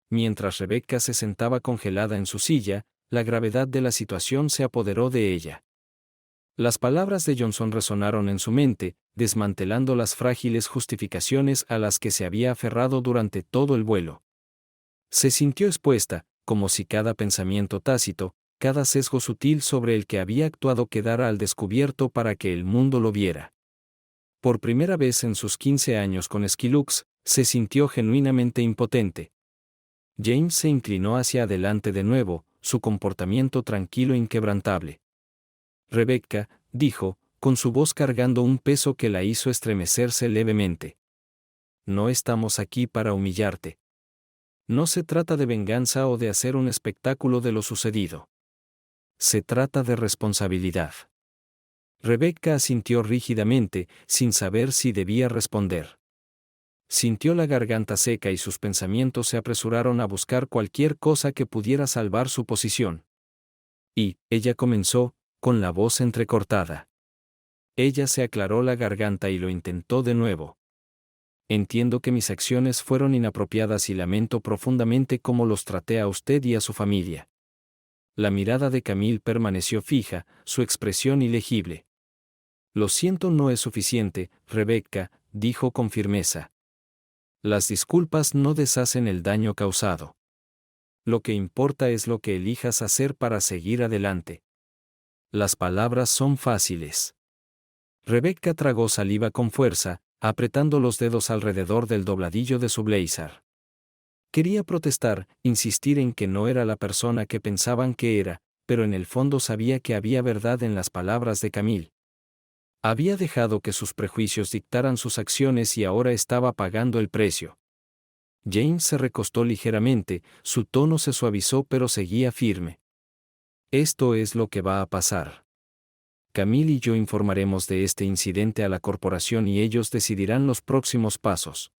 Mientras Rebecca se sentaba congelada en su silla, la gravedad de la situación se apoderó de ella. Las palabras de Johnson resonaron en su mente, desmantelando las frágiles justificaciones a las que se había aferrado durante todo el vuelo. Se sintió expuesta, como si cada pensamiento tácito, cada sesgo sutil sobre el que había actuado quedara al descubierto para que el mundo lo viera. Por primera vez en sus 15 años con Skilux, se sintió genuinamente impotente. James se inclinó hacia adelante de nuevo, su comportamiento tranquilo e inquebrantable. Rebecca, dijo, con su voz cargando un peso que la hizo estremecerse levemente. No estamos aquí para humillarte. No se trata de venganza o de hacer un espectáculo de lo sucedido. Se trata de responsabilidad. Rebecca asintió rígidamente, sin saber si debía responder. Sintió la garganta seca y sus pensamientos se apresuraron a buscar cualquier cosa que pudiera salvar su posición. Y, ella comenzó, con la voz entrecortada. Ella se aclaró la garganta y lo intentó de nuevo. Entiendo que mis acciones fueron inapropiadas y lamento profundamente cómo los traté a usted y a su familia. La mirada de Camille permaneció fija, su expresión ilegible. Lo siento no es suficiente, Rebecca, dijo con firmeza. Las disculpas no deshacen el daño causado. Lo que importa es lo que elijas hacer para seguir adelante. Las palabras son fáciles. Rebecca tragó saliva con fuerza, apretando los dedos alrededor del dobladillo de su blazer. Quería protestar, insistir en que no era la persona que pensaban que era, pero en el fondo sabía que había verdad en las palabras de Camille. Había dejado que sus prejuicios dictaran sus acciones y ahora estaba pagando el precio. James se recostó ligeramente, su tono se suavizó pero seguía firme. Esto es lo que va a pasar. Camille y yo informaremos de este incidente a la corporación y ellos decidirán los próximos pasos.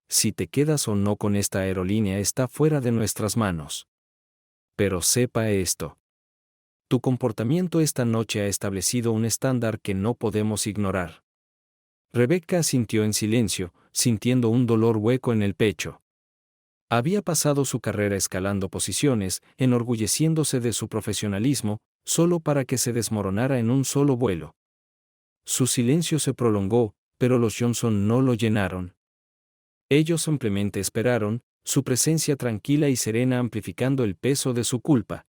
Si te quedas o no con esta aerolínea está fuera de nuestras manos. Pero sepa esto. Tu comportamiento esta noche ha establecido un estándar que no podemos ignorar. Rebecca asintió en silencio, sintiendo un dolor hueco en el pecho. Había pasado su carrera escalando posiciones, enorgulleciéndose de su profesionalismo, solo para que se desmoronara en un solo vuelo. Su silencio se prolongó, pero los Johnson no lo llenaron. Ellos simplemente esperaron, su presencia tranquila y serena amplificando el peso de su culpa.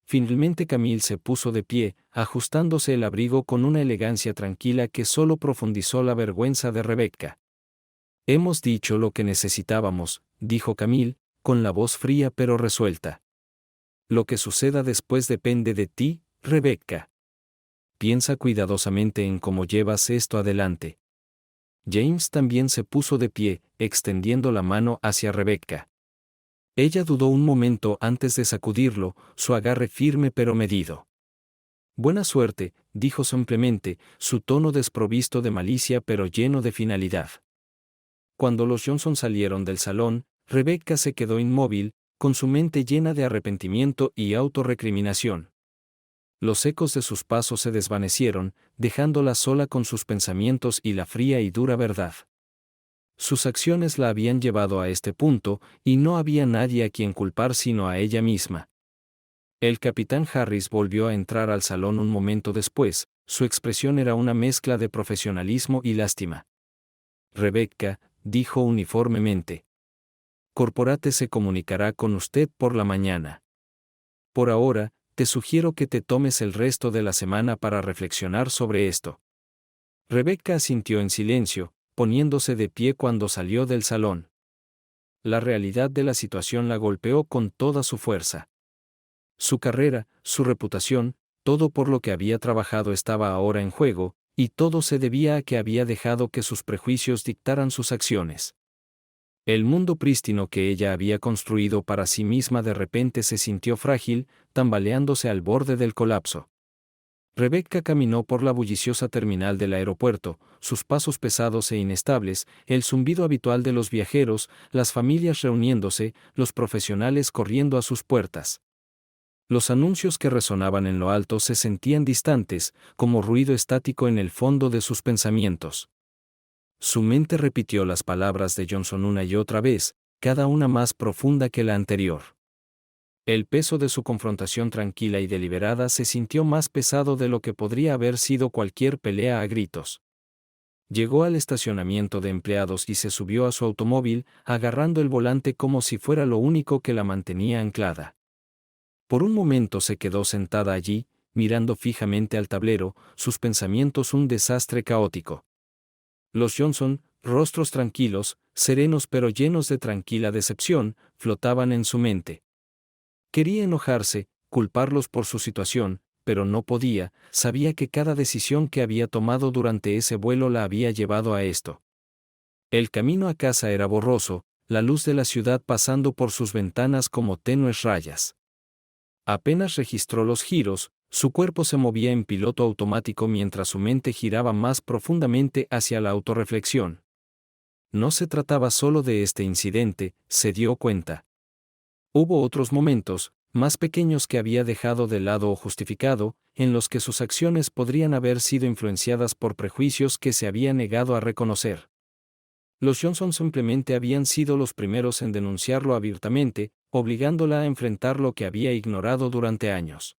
Finalmente Camille se puso de pie, ajustándose el abrigo con una elegancia tranquila que solo profundizó la vergüenza de Rebecca. Hemos dicho lo que necesitábamos, dijo Camille, con la voz fría pero resuelta. Lo que suceda después depende de ti, Rebecca. Piensa cuidadosamente en cómo llevas esto adelante. James también se puso de pie, extendiendo la mano hacia Rebecca. Ella dudó un momento antes de sacudirlo, su agarre firme pero medido. Buena suerte, dijo simplemente, su tono desprovisto de malicia pero lleno de finalidad. Cuando los Johnson salieron del salón, Rebecca se quedó inmóvil, con su mente llena de arrepentimiento y autorrecriminación. Los ecos de sus pasos se desvanecieron, dejándola sola con sus pensamientos y la fría y dura verdad. Sus acciones la habían llevado a este punto, y no había nadie a quien culpar sino a ella misma. El capitán Harris volvió a entrar al salón un momento después, su expresión era una mezcla de profesionalismo y lástima. Rebecca, dijo uniformemente. Corporate se comunicará con usted por la mañana. Por ahora, te sugiero que te tomes el resto de la semana para reflexionar sobre esto. Rebecca asintió en silencio, poniéndose de pie cuando salió del salón. La realidad de la situación la golpeó con toda su fuerza. Su carrera, su reputación, todo por lo que había trabajado estaba ahora en juego, y todo se debía a que había dejado que sus prejuicios dictaran sus acciones. El mundo prístino que ella había construido para sí misma de repente se sintió frágil, tambaleándose al borde del colapso. Rebecca caminó por la bulliciosa terminal del aeropuerto, sus pasos pesados e inestables, el zumbido habitual de los viajeros, las familias reuniéndose, los profesionales corriendo a sus puertas. Los anuncios que resonaban en lo alto se sentían distantes, como ruido estático en el fondo de sus pensamientos. Su mente repitió las palabras de Johnson una y otra vez, cada una más profunda que la anterior. El peso de su confrontación tranquila y deliberada se sintió más pesado de lo que podría haber sido cualquier pelea a gritos. Llegó al estacionamiento de empleados y se subió a su automóvil, agarrando el volante como si fuera lo único que la mantenía anclada. Por un momento se quedó sentada allí, mirando fijamente al tablero, sus pensamientos un desastre caótico. Los Johnson, rostros tranquilos, serenos pero llenos de tranquila decepción, flotaban en su mente. Quería enojarse, culparlos por su situación, pero no podía, sabía que cada decisión que había tomado durante ese vuelo la había llevado a esto. El camino a casa era borroso, la luz de la ciudad pasando por sus ventanas como tenues rayas. Apenas registró los giros, su cuerpo se movía en piloto automático mientras su mente giraba más profundamente hacia la autorreflexión. No se trataba solo de este incidente, se dio cuenta. Hubo otros momentos, más pequeños que había dejado de lado o justificado, en los que sus acciones podrían haber sido influenciadas por prejuicios que se había negado a reconocer. Los Johnson simplemente habían sido los primeros en denunciarlo abiertamente, obligándola a enfrentar lo que había ignorado durante años.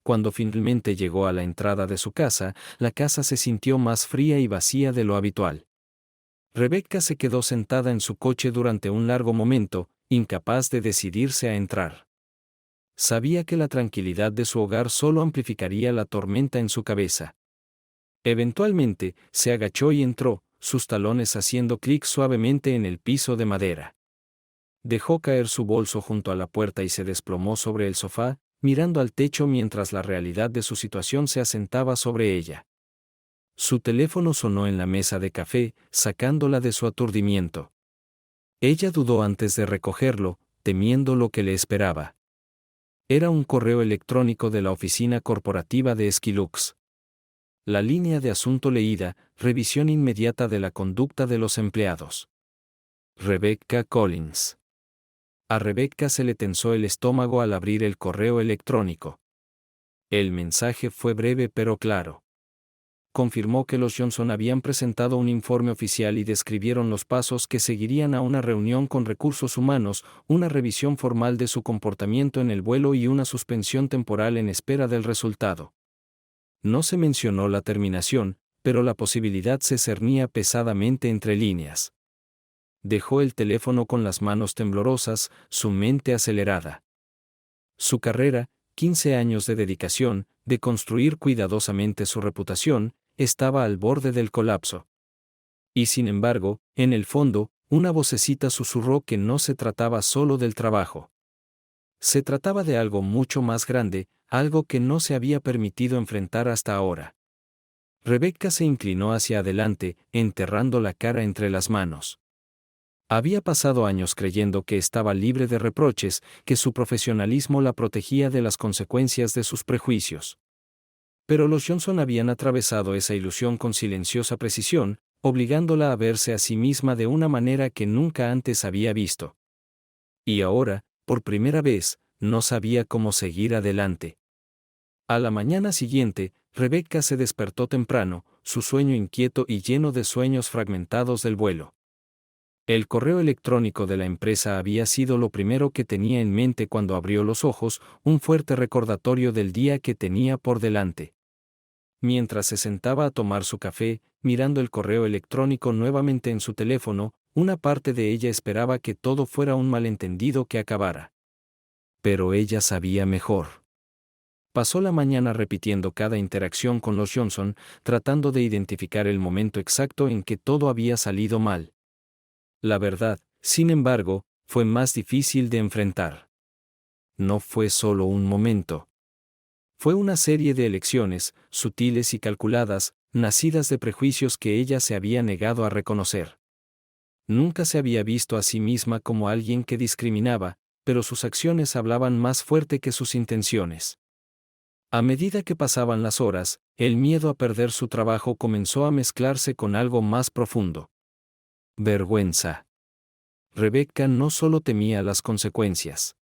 Cuando finalmente llegó a la entrada de su casa, la casa se sintió más fría y vacía de lo habitual. Rebecca se quedó sentada en su coche durante un largo momento, incapaz de decidirse a entrar. Sabía que la tranquilidad de su hogar solo amplificaría la tormenta en su cabeza. Eventualmente, se agachó y entró, sus talones haciendo clic suavemente en el piso de madera. Dejó caer su bolso junto a la puerta y se desplomó sobre el sofá, mirando al techo mientras la realidad de su situación se asentaba sobre ella. Su teléfono sonó en la mesa de café, sacándola de su aturdimiento. Ella dudó antes de recogerlo, temiendo lo que le esperaba. Era un correo electrónico de la oficina corporativa de Skilux. La línea de asunto leída, revisión inmediata de la conducta de los empleados. Rebecca Collins. A Rebecca se le tensó el estómago al abrir el correo electrónico. El mensaje fue breve pero claro. Confirmó que los Johnson habían presentado un informe oficial y describieron los pasos que seguirían a una reunión con recursos humanos, una revisión formal de su comportamiento en el vuelo y una suspensión temporal en espera del resultado. No se mencionó la terminación, pero la posibilidad se cernía pesadamente entre líneas. Dejó el teléfono con las manos temblorosas, su mente acelerada. Su carrera, 15 años de dedicación, de construir cuidadosamente su reputación, estaba al borde del colapso. Y sin embargo, en el fondo, una vocecita susurró que no se trataba solo del trabajo. Se trataba de algo mucho más grande, algo que no se había permitido enfrentar hasta ahora. Rebecca se inclinó hacia adelante, enterrando la cara entre las manos. Había pasado años creyendo que estaba libre de reproches, que su profesionalismo la protegía de las consecuencias de sus prejuicios. Pero los Johnson habían atravesado esa ilusión con silenciosa precisión, obligándola a verse a sí misma de una manera que nunca antes había visto. Y ahora, por primera vez, no sabía cómo seguir adelante. A la mañana siguiente, Rebecca se despertó temprano, su sueño inquieto y lleno de sueños fragmentados del vuelo. El correo electrónico de la empresa había sido lo primero que tenía en mente cuando abrió los ojos, un fuerte recordatorio del día que tenía por delante. Mientras se sentaba a tomar su café, mirando el correo electrónico nuevamente en su teléfono, una parte de ella esperaba que todo fuera un malentendido que acabara. Pero ella sabía mejor. Pasó la mañana repitiendo cada interacción con los Johnson, tratando de identificar el momento exacto en que todo había salido mal. La verdad, sin embargo, fue más difícil de enfrentar. No fue solo un momento. Fue una serie de elecciones, sutiles y calculadas, nacidas de prejuicios que ella se había negado a reconocer. Nunca se había visto a sí misma como alguien que discriminaba, pero sus acciones hablaban más fuerte que sus intenciones. A medida que pasaban las horas, el miedo a perder su trabajo comenzó a mezclarse con algo más profundo. Vergüenza. Rebecca no solo temía las consecuencias.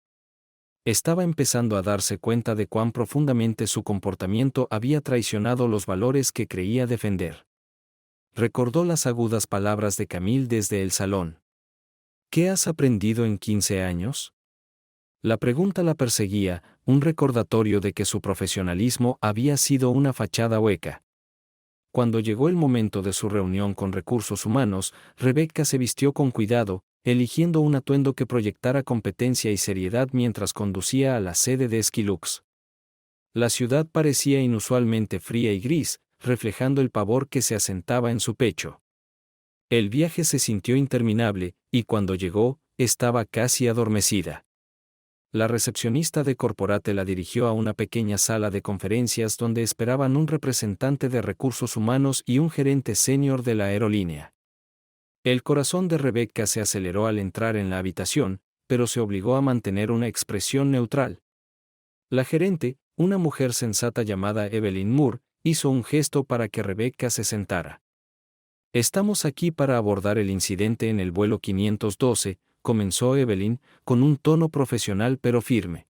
Estaba empezando a darse cuenta de cuán profundamente su comportamiento había traicionado los valores que creía defender. Recordó las agudas palabras de Camille desde el salón. ¿Qué has aprendido en 15 años? La pregunta la perseguía, un recordatorio de que su profesionalismo había sido una fachada hueca. Cuando llegó el momento de su reunión con recursos humanos, Rebecca se vistió con cuidado, eligiendo un atuendo que proyectara competencia y seriedad mientras conducía a la sede de Skilux. La ciudad parecía inusualmente fría y gris, reflejando el pavor que se asentaba en su pecho. El viaje se sintió interminable, y cuando llegó, estaba casi adormecida. La recepcionista de Corporate la dirigió a una pequeña sala de conferencias donde esperaban un representante de recursos humanos y un gerente senior de la aerolínea. El corazón de Rebecca se aceleró al entrar en la habitación, pero se obligó a mantener una expresión neutral. La gerente, una mujer sensata llamada Evelyn Moore, hizo un gesto para que Rebecca se sentara. Estamos aquí para abordar el incidente en el vuelo 512, comenzó Evelyn, con un tono profesional pero firme.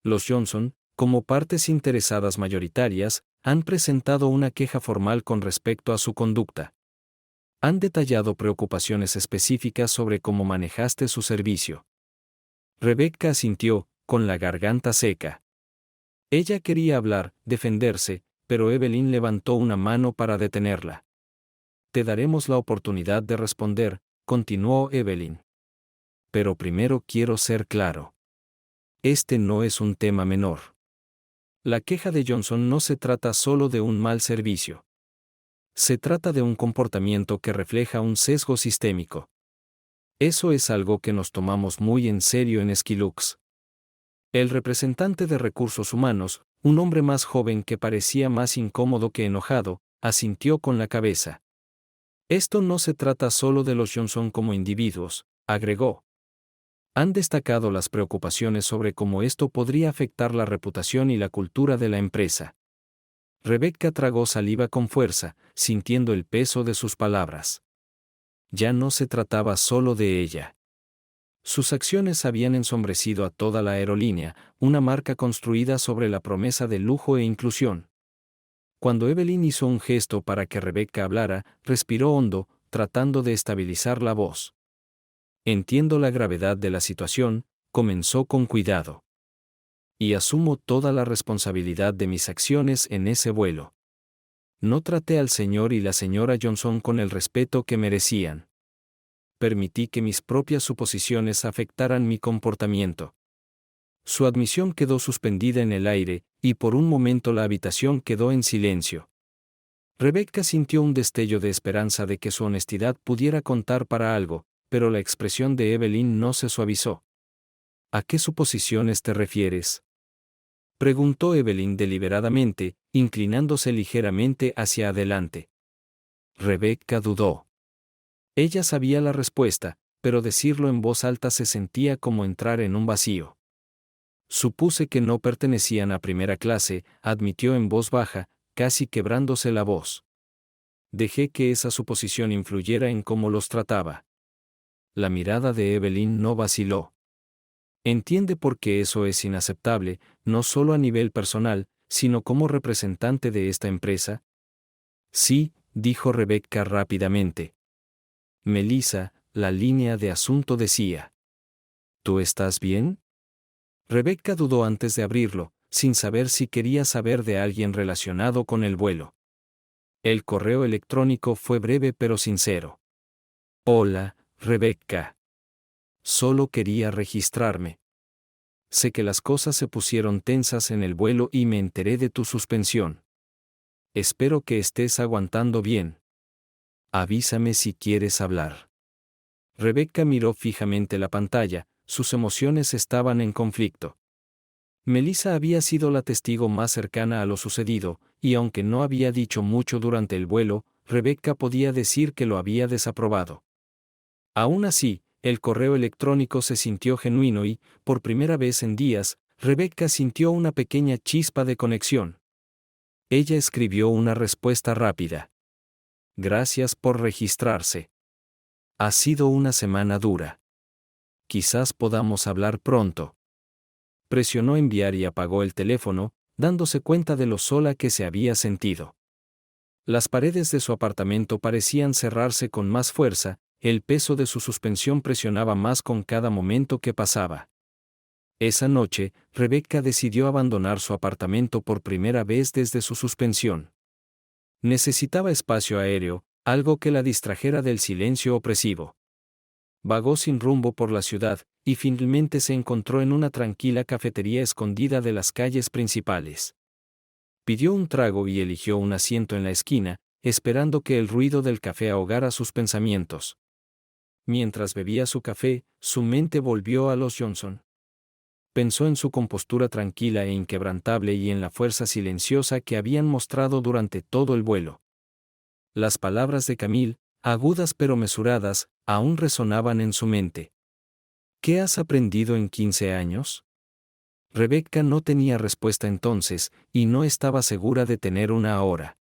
Los Johnson, como partes interesadas mayoritarias, han presentado una queja formal con respecto a su conducta. Han detallado preocupaciones específicas sobre cómo manejaste su servicio. Rebecca asintió, con la garganta seca. Ella quería hablar, defenderse, pero Evelyn levantó una mano para detenerla. Te daremos la oportunidad de responder, continuó Evelyn. Pero primero quiero ser claro. Este no es un tema menor. La queja de Johnson no se trata solo de un mal servicio. Se trata de un comportamiento que refleja un sesgo sistémico. Eso es algo que nos tomamos muy en serio en Skilux. El representante de recursos humanos, un hombre más joven que parecía más incómodo que enojado, asintió con la cabeza. Esto no se trata solo de los Johnson como individuos, agregó. Han destacado las preocupaciones sobre cómo esto podría afectar la reputación y la cultura de la empresa. Rebecca tragó saliva con fuerza, sintiendo el peso de sus palabras. Ya no se trataba solo de ella. Sus acciones habían ensombrecido a toda la aerolínea, una marca construida sobre la promesa de lujo e inclusión. Cuando Evelyn hizo un gesto para que Rebecca hablara, respiró hondo, tratando de estabilizar la voz. Entiendo la gravedad de la situación, comenzó con cuidado. Y asumo toda la responsabilidad de mis acciones en ese vuelo. No traté al señor y la señora Johnson con el respeto que merecían. Permití que mis propias suposiciones afectaran mi comportamiento. Su admisión quedó suspendida en el aire, y por un momento la habitación quedó en silencio. Rebecca sintió un destello de esperanza de que su honestidad pudiera contar para algo, pero la expresión de Evelyn no se suavizó. ¿A qué suposiciones te refieres?, preguntó Evelyn deliberadamente, inclinándose ligeramente hacia adelante. Rebecca dudó. Ella sabía la respuesta, pero decirlo en voz alta se sentía como entrar en un vacío. Supuse que no pertenecían a primera clase, admitió en voz baja, casi quebrándose la voz. Dejé que esa suposición influyera en cómo los trataba. La mirada de Evelyn no vaciló. Entiende por qué eso es inaceptable, no solo a nivel personal, sino como representante de esta empresa. Sí, dijo Rebecca rápidamente. Melissa, la línea de asunto decía: ¿Tú estás bien? Rebecca dudó antes de abrirlo, sin saber si quería saber de alguien relacionado con el vuelo. El correo electrónico fue breve pero sincero. Hola, Rebecca. Solo quería registrarme. Sé que las cosas se pusieron tensas en el vuelo y me enteré de tu suspensión. Espero que estés aguantando bien. Avísame si quieres hablar. Rebecca miró fijamente la pantalla, sus emociones estaban en conflicto. Melissa había sido la testigo más cercana a lo sucedido, y aunque no había dicho mucho durante el vuelo, Rebecca podía decir que lo había desaprobado. Aún así, el correo electrónico se sintió genuino y, por primera vez en días, Rebecca sintió una pequeña chispa de conexión. Ella escribió una respuesta rápida. Gracias por registrarse. Ha sido una semana dura. Quizás podamos hablar pronto. Presionó enviar y apagó el teléfono, dándose cuenta de lo sola que se había sentido. Las paredes de su apartamento parecían cerrarse con más fuerza, el peso de su suspensión presionaba más con cada momento que pasaba. Esa noche, Rebecca decidió abandonar su apartamento por primera vez desde su suspensión. Necesitaba espacio aéreo, algo que la distrajera del silencio opresivo. Vagó sin rumbo por la ciudad, y finalmente se encontró en una tranquila cafetería escondida de las calles principales. Pidió un trago y eligió un asiento en la esquina, esperando que el ruido del café ahogara sus pensamientos. Mientras bebía su café, su mente volvió a los Johnson. Pensó en su compostura tranquila e inquebrantable y en la fuerza silenciosa que habían mostrado durante todo el vuelo. Las palabras de Camille, agudas pero mesuradas, aún resonaban en su mente. ¿Qué has aprendido en 15 años? Rebecca no tenía respuesta entonces, y no estaba segura de tener una ahora.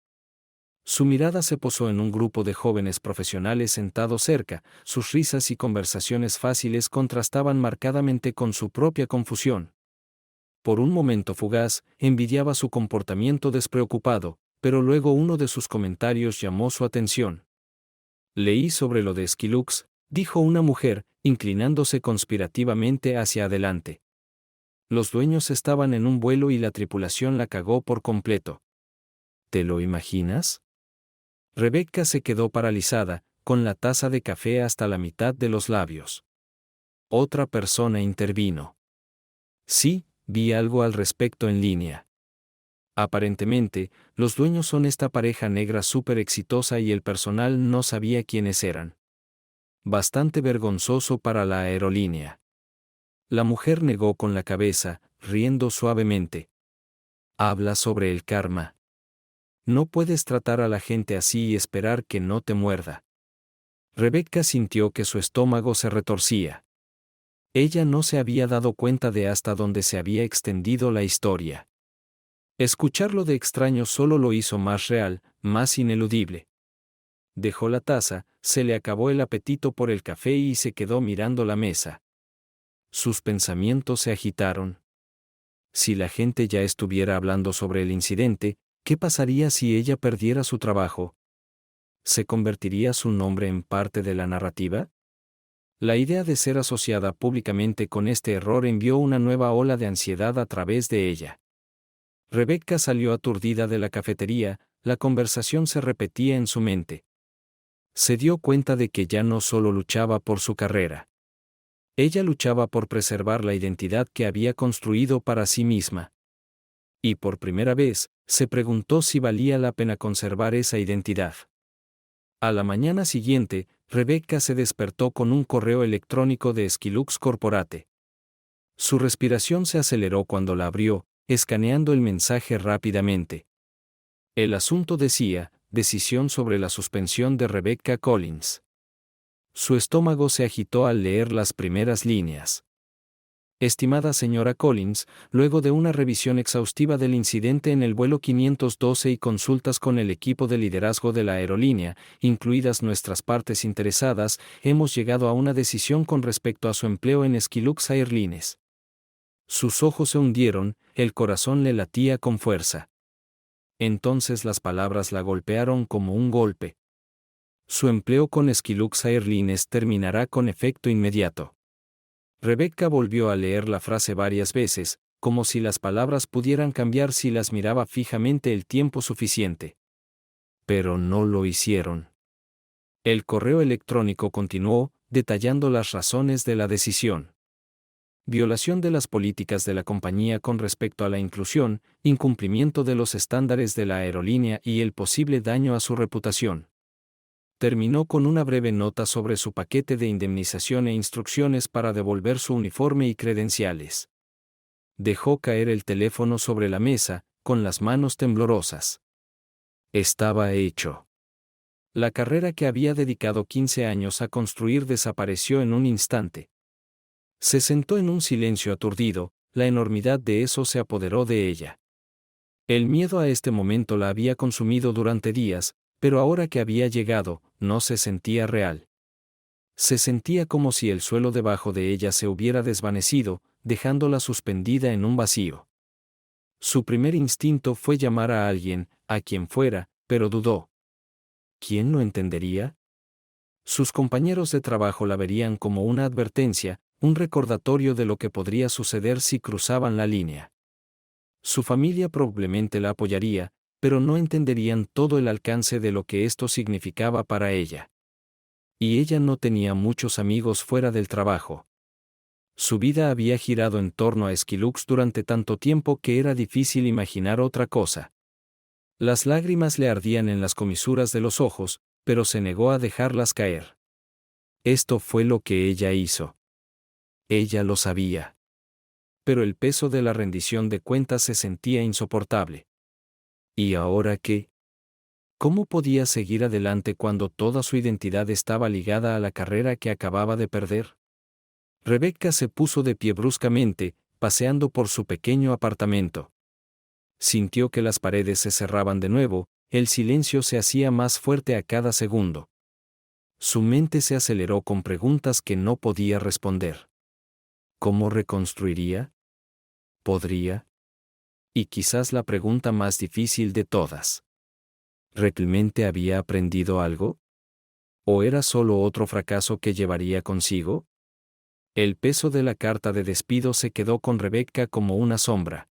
Su mirada se posó en un grupo de jóvenes profesionales sentados cerca, sus risas y conversaciones fáciles contrastaban marcadamente con su propia confusión. Por un momento fugaz, envidiaba su comportamiento despreocupado, pero luego uno de sus comentarios llamó su atención. Leí sobre lo de Skilux, dijo una mujer, inclinándose conspirativamente hacia adelante. Los dueños estaban en un vuelo y la tripulación la cagó por completo. ¿Te lo imaginas? Rebecca se quedó paralizada, con la taza de café hasta la mitad de los labios. Otra persona intervino. Sí, vi algo al respecto en línea. Aparentemente, los dueños son esta pareja negra súper exitosa y el personal no sabía quiénes eran. Bastante vergonzoso para la aerolínea. La mujer negó con la cabeza, riendo suavemente. Habla sobre el karma. No puedes tratar a la gente así y esperar que no te muerda. Rebecca sintió que su estómago se retorcía. Ella no se había dado cuenta de hasta dónde se había extendido la historia. Escucharlo de extraños solo lo hizo más real, más ineludible. Dejó la taza, se le acabó el apetito por el café y se quedó mirando la mesa. Sus pensamientos se agitaron. Si la gente ya estuviera hablando sobre el incidente, ¿qué pasaría si ella perdiera su trabajo? ¿Se convertiría su nombre en parte de la narrativa? La idea de ser asociada públicamente con este error envió una nueva ola de ansiedad a través de ella. Rebecca salió aturdida de la cafetería, la conversación se repetía en su mente. Se dio cuenta de que ya no solo luchaba por su carrera. Ella luchaba por preservar la identidad que había construido para sí misma. Y por primera vez, se preguntó si valía la pena conservar esa identidad. A la mañana siguiente, Rebecca se despertó con un correo electrónico de Skilux Corporate. Su respiración se aceleró cuando la abrió, escaneando el mensaje rápidamente. El asunto decía, decisión sobre la suspensión de Rebecca Collins. Su estómago se agitó al leer las primeras líneas. Estimada señora Collins, luego de una revisión exhaustiva del incidente en el vuelo 512 y consultas con el equipo de liderazgo de la aerolínea, incluidas nuestras partes interesadas, hemos llegado a una decisión con respecto a su empleo en Skilux Airlines. Sus ojos se hundieron, el corazón le latía con fuerza. Entonces las palabras la golpearon como un golpe. Su empleo con Skilux Airlines terminará con efecto inmediato. Rebecca volvió a leer la frase varias veces, como si las palabras pudieran cambiar si las miraba fijamente el tiempo suficiente. Pero no lo hicieron. El correo electrónico continuó, detallando las razones de la decisión. Violación de las políticas de la compañía con respecto a la inclusión, incumplimiento de los estándares de la aerolínea y el posible daño a su reputación. Terminó con una breve nota sobre su paquete de indemnización e instrucciones para devolver su uniforme y credenciales. Dejó caer el teléfono sobre la mesa, con las manos temblorosas. Estaba hecho. La carrera que había dedicado 15 años a construir desapareció en un instante. Se sentó en un silencio aturdido, la enormidad de eso se apoderó de ella. El miedo a este momento la había consumido durante días, pero ahora que había llegado, no se sentía real. Se sentía como si el suelo debajo de ella se hubiera desvanecido, dejándola suspendida en un vacío. Su primer instinto fue llamar a alguien, a quien fuera, pero dudó. ¿Quién lo entendería? Sus compañeros de trabajo la verían como una advertencia, un recordatorio de lo que podría suceder si cruzaban la línea. Su familia probablemente la apoyaría, pero no entenderían todo el alcance de lo que esto significaba para ella. Y ella no tenía muchos amigos fuera del trabajo. Su vida había girado en torno a Skilux durante tanto tiempo que era difícil imaginar otra cosa. Las lágrimas le ardían en las comisuras de los ojos, pero se negó a dejarlas caer. Esto fue lo que ella hizo. Ella lo sabía. Pero el peso de la rendición de cuentas se sentía insoportable. ¿Y ahora qué? ¿Cómo podía seguir adelante cuando toda su identidad estaba ligada a la carrera que acababa de perder? Rebecca se puso de pie bruscamente, paseando por su pequeño apartamento. Sintió que las paredes se cerraban de nuevo, el silencio se hacía más fuerte a cada segundo. Su mente se aceleró con preguntas que no podía responder. ¿Cómo reconstruiría? ¿Podría? Y quizás la pregunta más difícil de todas. ¿Realmente había aprendido algo? ¿O era solo otro fracaso que llevaría consigo? El peso de la carta de despido se quedó con Rebecca como una sombra.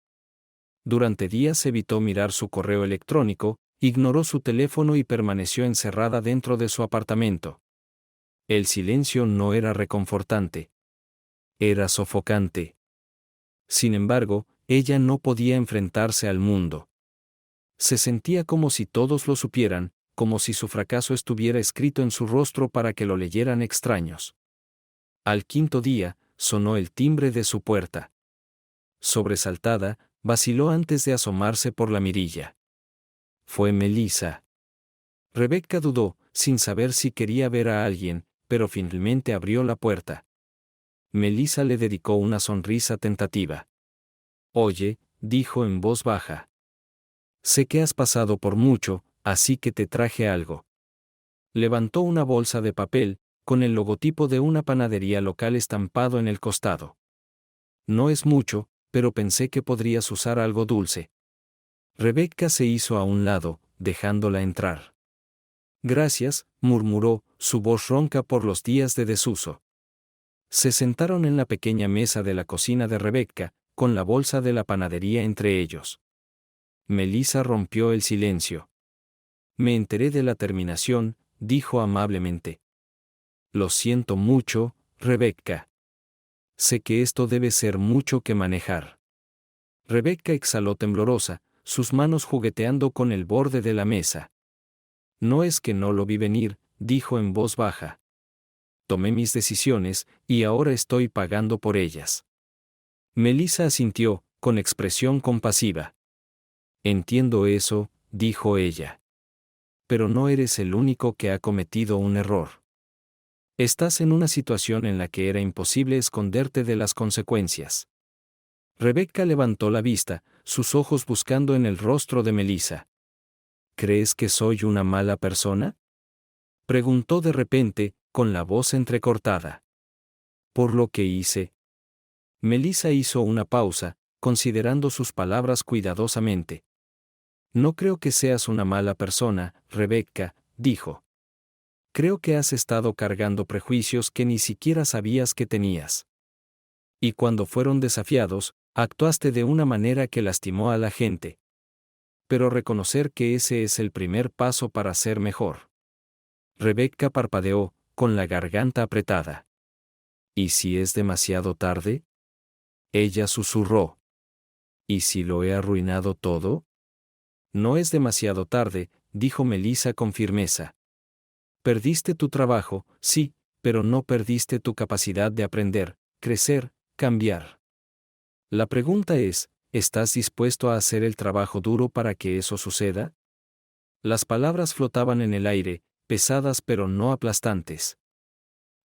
Durante días evitó mirar su correo electrónico, ignoró su teléfono y permaneció encerrada dentro de su apartamento. El silencio no era reconfortante. Era sofocante. Sin embargo, ella no podía enfrentarse al mundo. Se sentía como si todos lo supieran, como si su fracaso estuviera escrito en su rostro para que lo leyeran extraños. Al quinto día, sonó el timbre de su puerta. Sobresaltada, vaciló antes de asomarse por la mirilla. Fue Melissa. Rebecca dudó, sin saber si quería ver a alguien, pero finalmente abrió la puerta. Melissa le dedicó una sonrisa tentativa. Oye, dijo en voz baja. Sé que has pasado por mucho, así que te traje algo. Levantó una bolsa de papel, con el logotipo de una panadería local estampado en el costado. No es mucho, pero pensé que podrías usar algo dulce. Rebecca se hizo a un lado, dejándola entrar. Gracias, murmuró, su voz ronca por los días de desuso. Se sentaron en la pequeña mesa de la cocina de Rebecca, con la bolsa de la panadería entre ellos. Melissa rompió el silencio. Me enteré de la terminación, dijo amablemente. Lo siento mucho, Rebecca. Sé que esto debe ser mucho que manejar. Rebecca exhaló temblorosa, sus manos jugueteando con el borde de la mesa. No es que no lo vi venir, dijo en voz baja. Tomé mis decisiones, y ahora estoy pagando por ellas. Melissa asintió, con expresión compasiva. Entiendo eso, dijo ella. Pero no eres el único que ha cometido un error. Estás en una situación en la que era imposible esconderte de las consecuencias. Rebecca levantó la vista, sus ojos buscando en el rostro de Melissa. ¿Crees que soy una mala persona? Preguntó de repente, con la voz entrecortada. Por lo que hice. Melissa hizo una pausa, considerando sus palabras cuidadosamente. No creo que seas una mala persona, Rebecca, dijo. Creo que has estado cargando prejuicios que ni siquiera sabías que tenías. Y cuando fueron desafiados, actuaste de una manera que lastimó a la gente. Pero reconocer que ese es el primer paso para ser mejor. Rebecca parpadeó, con la garganta apretada. ¿Y si es demasiado tarde? Ella susurró. ¿Y si lo he arruinado todo? No es demasiado tarde, dijo Melissa con firmeza. Perdiste tu trabajo, sí, pero no perdiste tu capacidad de aprender, crecer, cambiar. La pregunta es, ¿estás dispuesto a hacer el trabajo duro para que eso suceda? Las palabras flotaban en el aire, pesadas pero no aplastantes.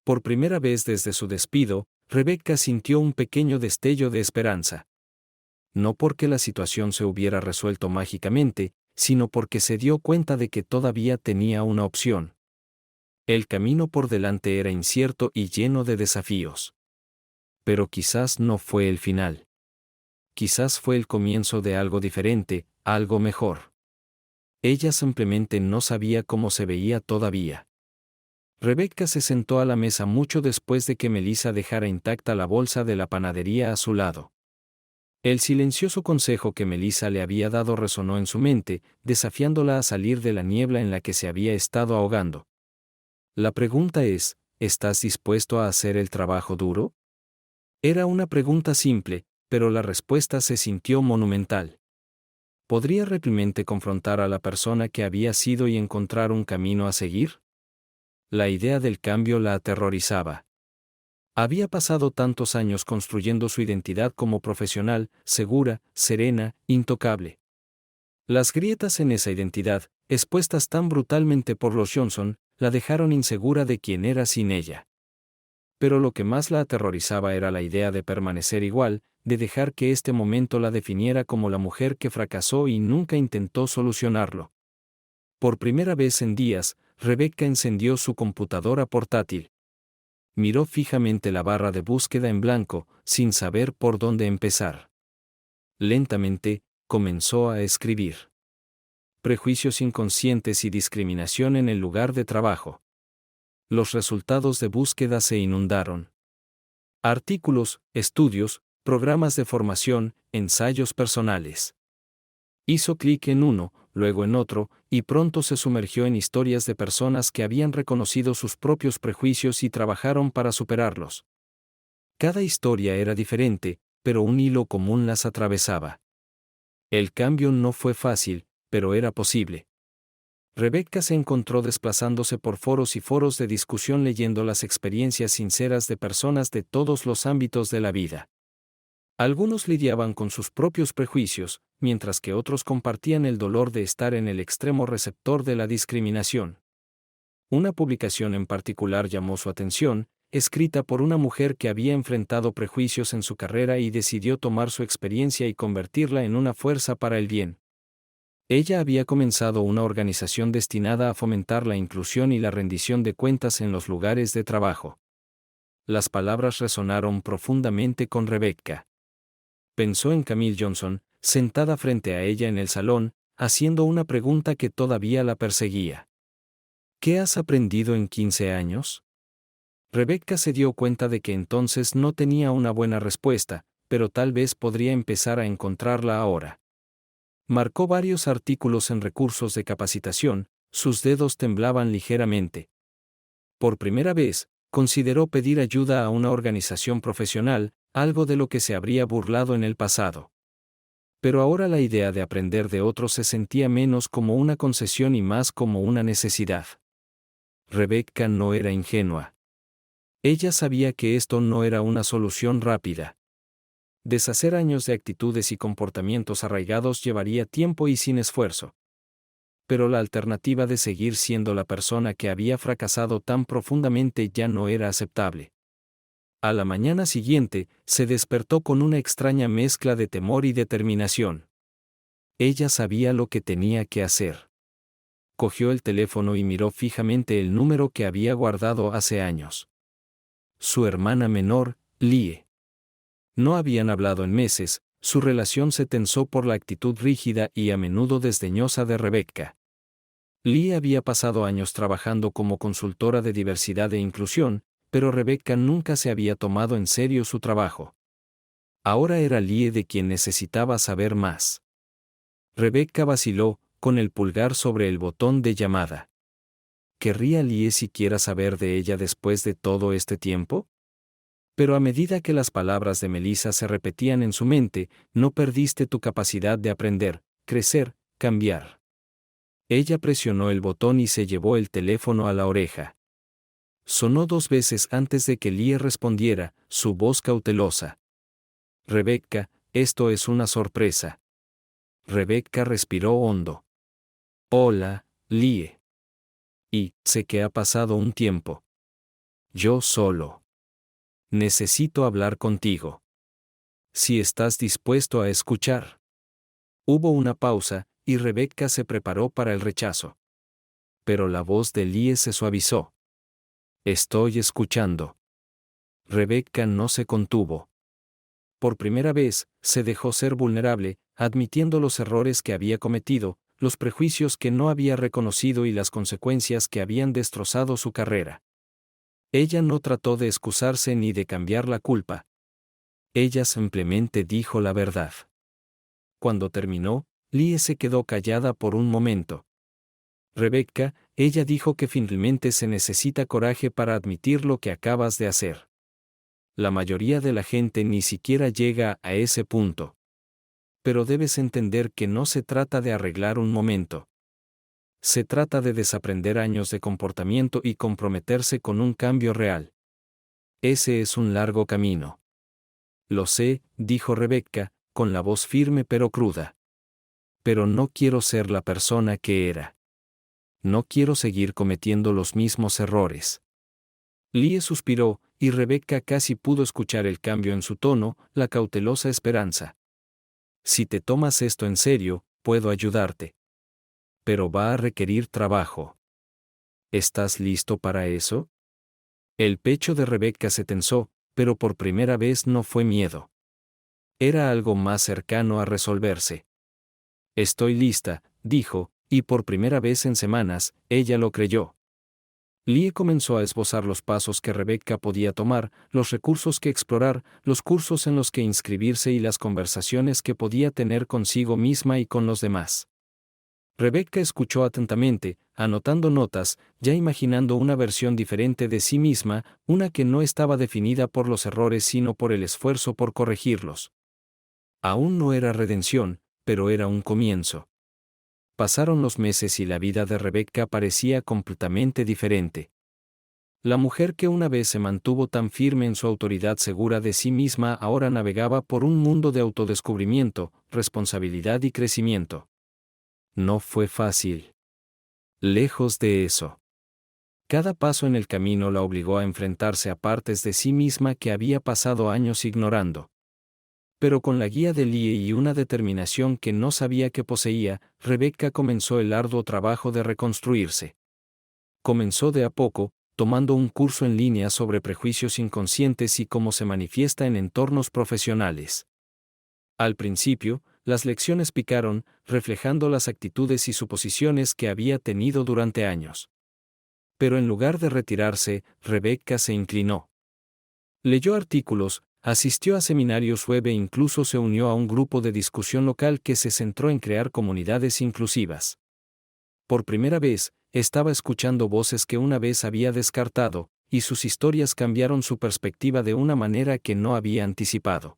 Por primera vez desde su despido, Rebecca sintió un pequeño destello de esperanza. No porque la situación se hubiera resuelto mágicamente, sino porque se dio cuenta de que todavía tenía una opción. El camino por delante era incierto y lleno de desafíos. Pero quizás no fue el final. Quizás fue el comienzo de algo diferente, algo mejor. Ella simplemente no sabía cómo se veía todavía. Rebecca se sentó a la mesa mucho después de que Melissa dejara intacta la bolsa de la panadería a su lado. El silencioso consejo que Melissa le había dado resonó en su mente, desafiándola a salir de la niebla en la que se había estado ahogando. La pregunta es, ¿estás dispuesto a hacer el trabajo duro? Era una pregunta simple, pero la respuesta se sintió monumental. ¿Podría realmente confrontar a la persona que había sido y encontrar un camino a seguir? La idea del cambio la aterrorizaba. Había pasado tantos años construyendo su identidad como profesional, segura, serena, intocable. Las grietas en esa identidad, expuestas tan brutalmente por los Johnson, la dejaron insegura de quién era sin ella. Pero lo que más la aterrorizaba era la idea de permanecer igual, de dejar que este momento la definiera como la mujer que fracasó y nunca intentó solucionarlo. Por primera vez en días, Rebecca encendió su computadora portátil. Miró fijamente la barra de búsqueda en blanco, sin saber por dónde empezar. Lentamente, comenzó a escribir. Prejuicios inconscientes y discriminación en el lugar de trabajo. Los resultados de búsqueda se inundaron. Artículos, estudios, programas de formación, ensayos personales. Hizo clic en uno, luego en otro, y pronto se sumergió en historias de personas que habían reconocido sus propios prejuicios y trabajaron para superarlos. Cada historia era diferente, pero un hilo común las atravesaba. El cambio no fue fácil, pero era posible. Rebecca se encontró desplazándose por foros y foros de discusión leyendo las experiencias sinceras de personas de todos los ámbitos de la vida. Algunos lidiaban con sus propios prejuicios, mientras que otros compartían el dolor de estar en el extremo receptor de la discriminación. Una publicación en particular llamó su atención, escrita por una mujer que había enfrentado prejuicios en su carrera y decidió tomar su experiencia y convertirla en una fuerza para el bien. Ella había comenzado una organización destinada a fomentar la inclusión y la rendición de cuentas en los lugares de trabajo. Las palabras resonaron profundamente con Rebecca. Pensó en Camille Johnson, sentada frente a ella en el salón, haciendo una pregunta que todavía la perseguía. ¿Qué has aprendido en 15 años? Rebecca se dio cuenta de que entonces no tenía una buena respuesta, pero tal vez podría empezar a encontrarla ahora. Marcó varios artículos en recursos de capacitación, sus dedos temblaban ligeramente. Por primera vez, consideró pedir ayuda a una organización profesional, algo de lo que se habría burlado en el pasado. Pero ahora la idea de aprender de otros se sentía menos como una concesión y más como una necesidad. Rebecca no era ingenua. Ella sabía que esto no era una solución rápida. Deshacer años de actitudes y comportamientos arraigados llevaría tiempo y sin esfuerzo. Pero la alternativa de seguir siendo la persona que había fracasado tan profundamente ya no era aceptable. A la mañana siguiente, se despertó con una extraña mezcla de temor y determinación. Ella sabía lo que tenía que hacer. Cogió el teléfono y miró fijamente el número que había guardado hace años. Su hermana menor, Lie. No habían hablado en meses, su relación se tensó por la actitud rígida y a menudo desdeñosa de Rebecca. Lee había pasado años trabajando como consultora de diversidad e inclusión, pero Rebecca nunca se había tomado en serio su trabajo. Ahora era Lee de quien necesitaba saber más. Rebecca vaciló, con el pulgar sobre el botón de llamada. ¿Querría Lee siquiera saber de ella después de todo este tiempo? Pero a medida que las palabras de Melissa se repetían en su mente, no perdiste tu capacidad de aprender, crecer, cambiar. Ella presionó el botón y se llevó el teléfono a la oreja. Sonó 2 veces antes de que Lee respondiera, su voz cautelosa. Rebecca, esto es una sorpresa. Rebecca respiró hondo. Hola, Lee. Y, sé que ha pasado un tiempo. Yo solo. Necesito hablar contigo. Si estás dispuesto a escuchar. Hubo una pausa, y Rebecca se preparó para el rechazo. Pero la voz de Lee se suavizó. Estoy escuchando. Rebecca no se contuvo. Por primera vez, se dejó ser vulnerable, admitiendo los errores que había cometido, los prejuicios que no había reconocido y las consecuencias que habían destrozado su carrera. Ella no trató de excusarse ni de cambiar la culpa. Ella simplemente dijo la verdad. Cuando terminó, Lee se quedó callada por un momento. Rebecca, ella dijo que finalmente se necesita coraje para admitir lo que acabas de hacer. La mayoría de la gente ni siquiera llega a ese punto. Pero debes entender que no se trata de arreglar un momento. Se trata de desaprender años de comportamiento y comprometerse con un cambio real. Ese es un largo camino. Lo sé, dijo Rebecca, con la voz firme pero cruda. Pero no quiero ser la persona que era. No quiero seguir cometiendo los mismos errores. Lee suspiró, y Rebecca casi pudo escuchar el cambio en su tono, la cautelosa esperanza. Si te tomas esto en serio, puedo ayudarte. Pero va a requerir trabajo. ¿Estás listo para eso? El pecho de Rebecca se tensó, pero por primera vez no fue miedo. Era algo más cercano a resolverse. Estoy lista, dijo, y por primera vez en semanas, ella lo creyó. Lee comenzó a esbozar los pasos que Rebecca podía tomar, los recursos que explorar, los cursos en los que inscribirse y las conversaciones que podía tener consigo misma y con los demás. Rebecca escuchó atentamente, anotando notas, ya imaginando una versión diferente de sí misma, una que no estaba definida por los errores sino por el esfuerzo por corregirlos. Aún no era redención, pero era un comienzo. Pasaron los meses y la vida de Rebecca parecía completamente diferente. La mujer que una vez se mantuvo tan firme en su autoridad segura de sí misma ahora navegaba por un mundo de autodescubrimiento, responsabilidad y crecimiento. No fue fácil. Lejos de eso. Cada paso en el camino la obligó a enfrentarse a partes de sí misma que había pasado años ignorando. Pero con la guía de Lee y una determinación que no sabía que poseía, Rebecca comenzó el arduo trabajo de reconstruirse. Comenzó de a poco, tomando un curso en línea sobre prejuicios inconscientes y cómo se manifiesta en entornos profesionales. Al principio, las lecciones picaron, reflejando las actitudes y suposiciones que había tenido durante años. Pero en lugar de retirarse, Rebecca se inclinó. Leyó artículos, asistió a seminarios web e incluso se unió a un grupo de discusión local que se centró en crear comunidades inclusivas. Por primera vez, estaba escuchando voces que una vez había descartado, y sus historias cambiaron su perspectiva de una manera que no había anticipado.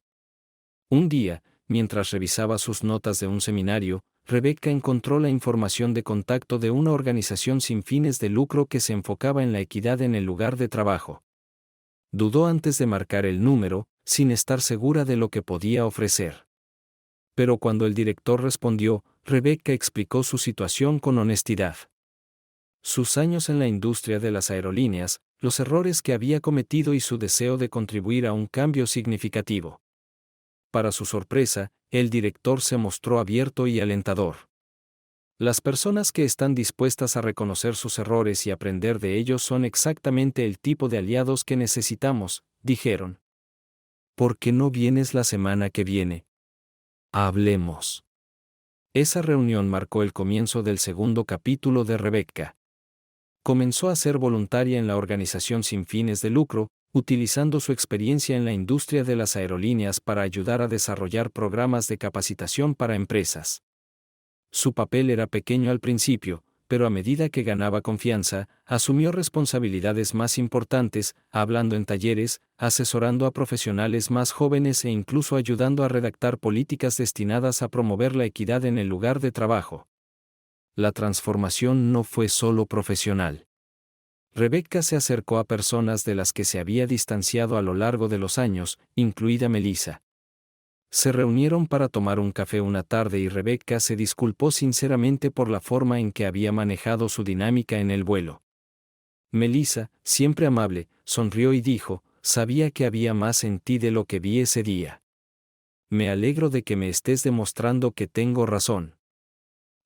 Un día, mientras revisaba sus notas de un seminario, Rebecca encontró la información de contacto de una organización sin fines de lucro que se enfocaba en la equidad en el lugar de trabajo. Dudó antes de marcar el número, sin estar segura de lo que podía ofrecer. Pero cuando el director respondió, Rebecca explicó su situación con honestidad. Sus años en la industria de las aerolíneas, los errores que había cometido y su deseo de contribuir a un cambio significativo. Para su sorpresa, el director se mostró abierto y alentador. Las personas que están dispuestas a reconocer sus errores y aprender de ellos son exactamente el tipo de aliados que necesitamos, dijeron. ¿Por qué no vienes la semana que viene? Hablemos. Esa reunión marcó el comienzo del segundo capítulo de Rebecca. Comenzó a ser voluntaria en la organización sin fines de lucro, utilizando su experiencia en la industria de las aerolíneas para ayudar a desarrollar programas de capacitación para empresas. Su papel era pequeño al principio, pero a medida que ganaba confianza, asumió responsabilidades más importantes, hablando en talleres, asesorando a profesionales más jóvenes e incluso ayudando a redactar políticas destinadas a promover la equidad en el lugar de trabajo. La transformación no fue solo profesional. Rebecca se acercó a personas de las que se había distanciado a lo largo de los años, incluida Melissa. Se reunieron para tomar un café una tarde y Rebecca se disculpó sinceramente por la forma en que había manejado su dinámica en el vuelo. Melissa, siempre amable, sonrió y dijo: «Sabía que había más en ti de lo que vi ese día. Me alegro de que me estés demostrando que tengo razón».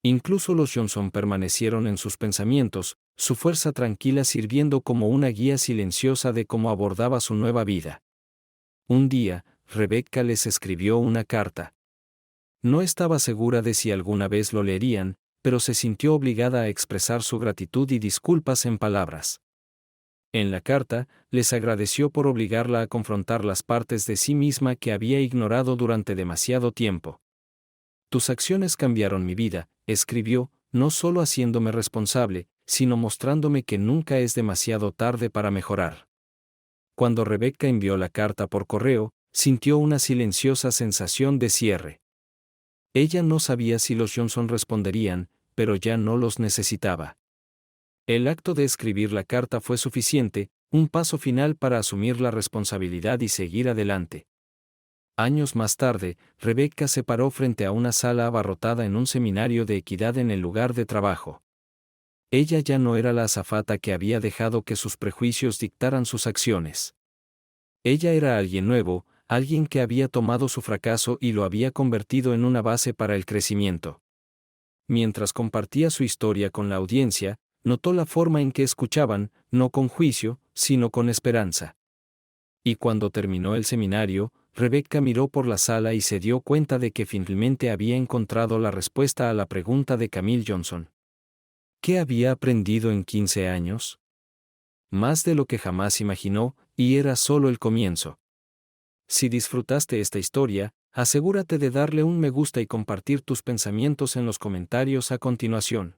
Incluso los Johnson permanecieron en sus pensamientos, su fuerza tranquila sirviendo como una guía silenciosa de cómo abordaba su nueva vida. Un día, Rebecca les escribió una carta. No estaba segura de si alguna vez lo leerían, pero se sintió obligada a expresar su gratitud y disculpas en palabras. En la carta, les agradeció por obligarla a confrontar las partes de sí misma que había ignorado durante demasiado tiempo. «Tus acciones cambiaron mi vida», escribió, no solo haciéndome responsable, sino mostrándome que nunca es demasiado tarde para mejorar. Cuando Rebecca envió la carta por correo, sintió una silenciosa sensación de cierre. Ella no sabía si los Johnson responderían, pero ya no los necesitaba. El acto de escribir la carta fue suficiente, un paso final para asumir la responsabilidad y seguir adelante. Años más tarde, Rebecca se paró frente a una sala abarrotada en un seminario de equidad en el lugar de trabajo. Ella ya no era la azafata que había dejado que sus prejuicios dictaran sus acciones. Ella era alguien nuevo, alguien que había tomado su fracaso y lo había convertido en una base para el crecimiento. Mientras compartía su historia con la audiencia, notó la forma en que escuchaban, no con juicio, sino con esperanza. Y cuando terminó el seminario, Rebecca miró por la sala y se dio cuenta de que finalmente había encontrado la respuesta a la pregunta de Camille Johnson. ¿Qué había aprendido en 15 años? Más de lo que jamás imaginó, y era solo el comienzo. Si disfrutaste esta historia, asegúrate de darle un me gusta y compartir tus pensamientos en los comentarios a continuación.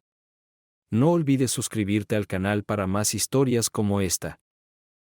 No olvides suscribirte al canal para más historias como esta.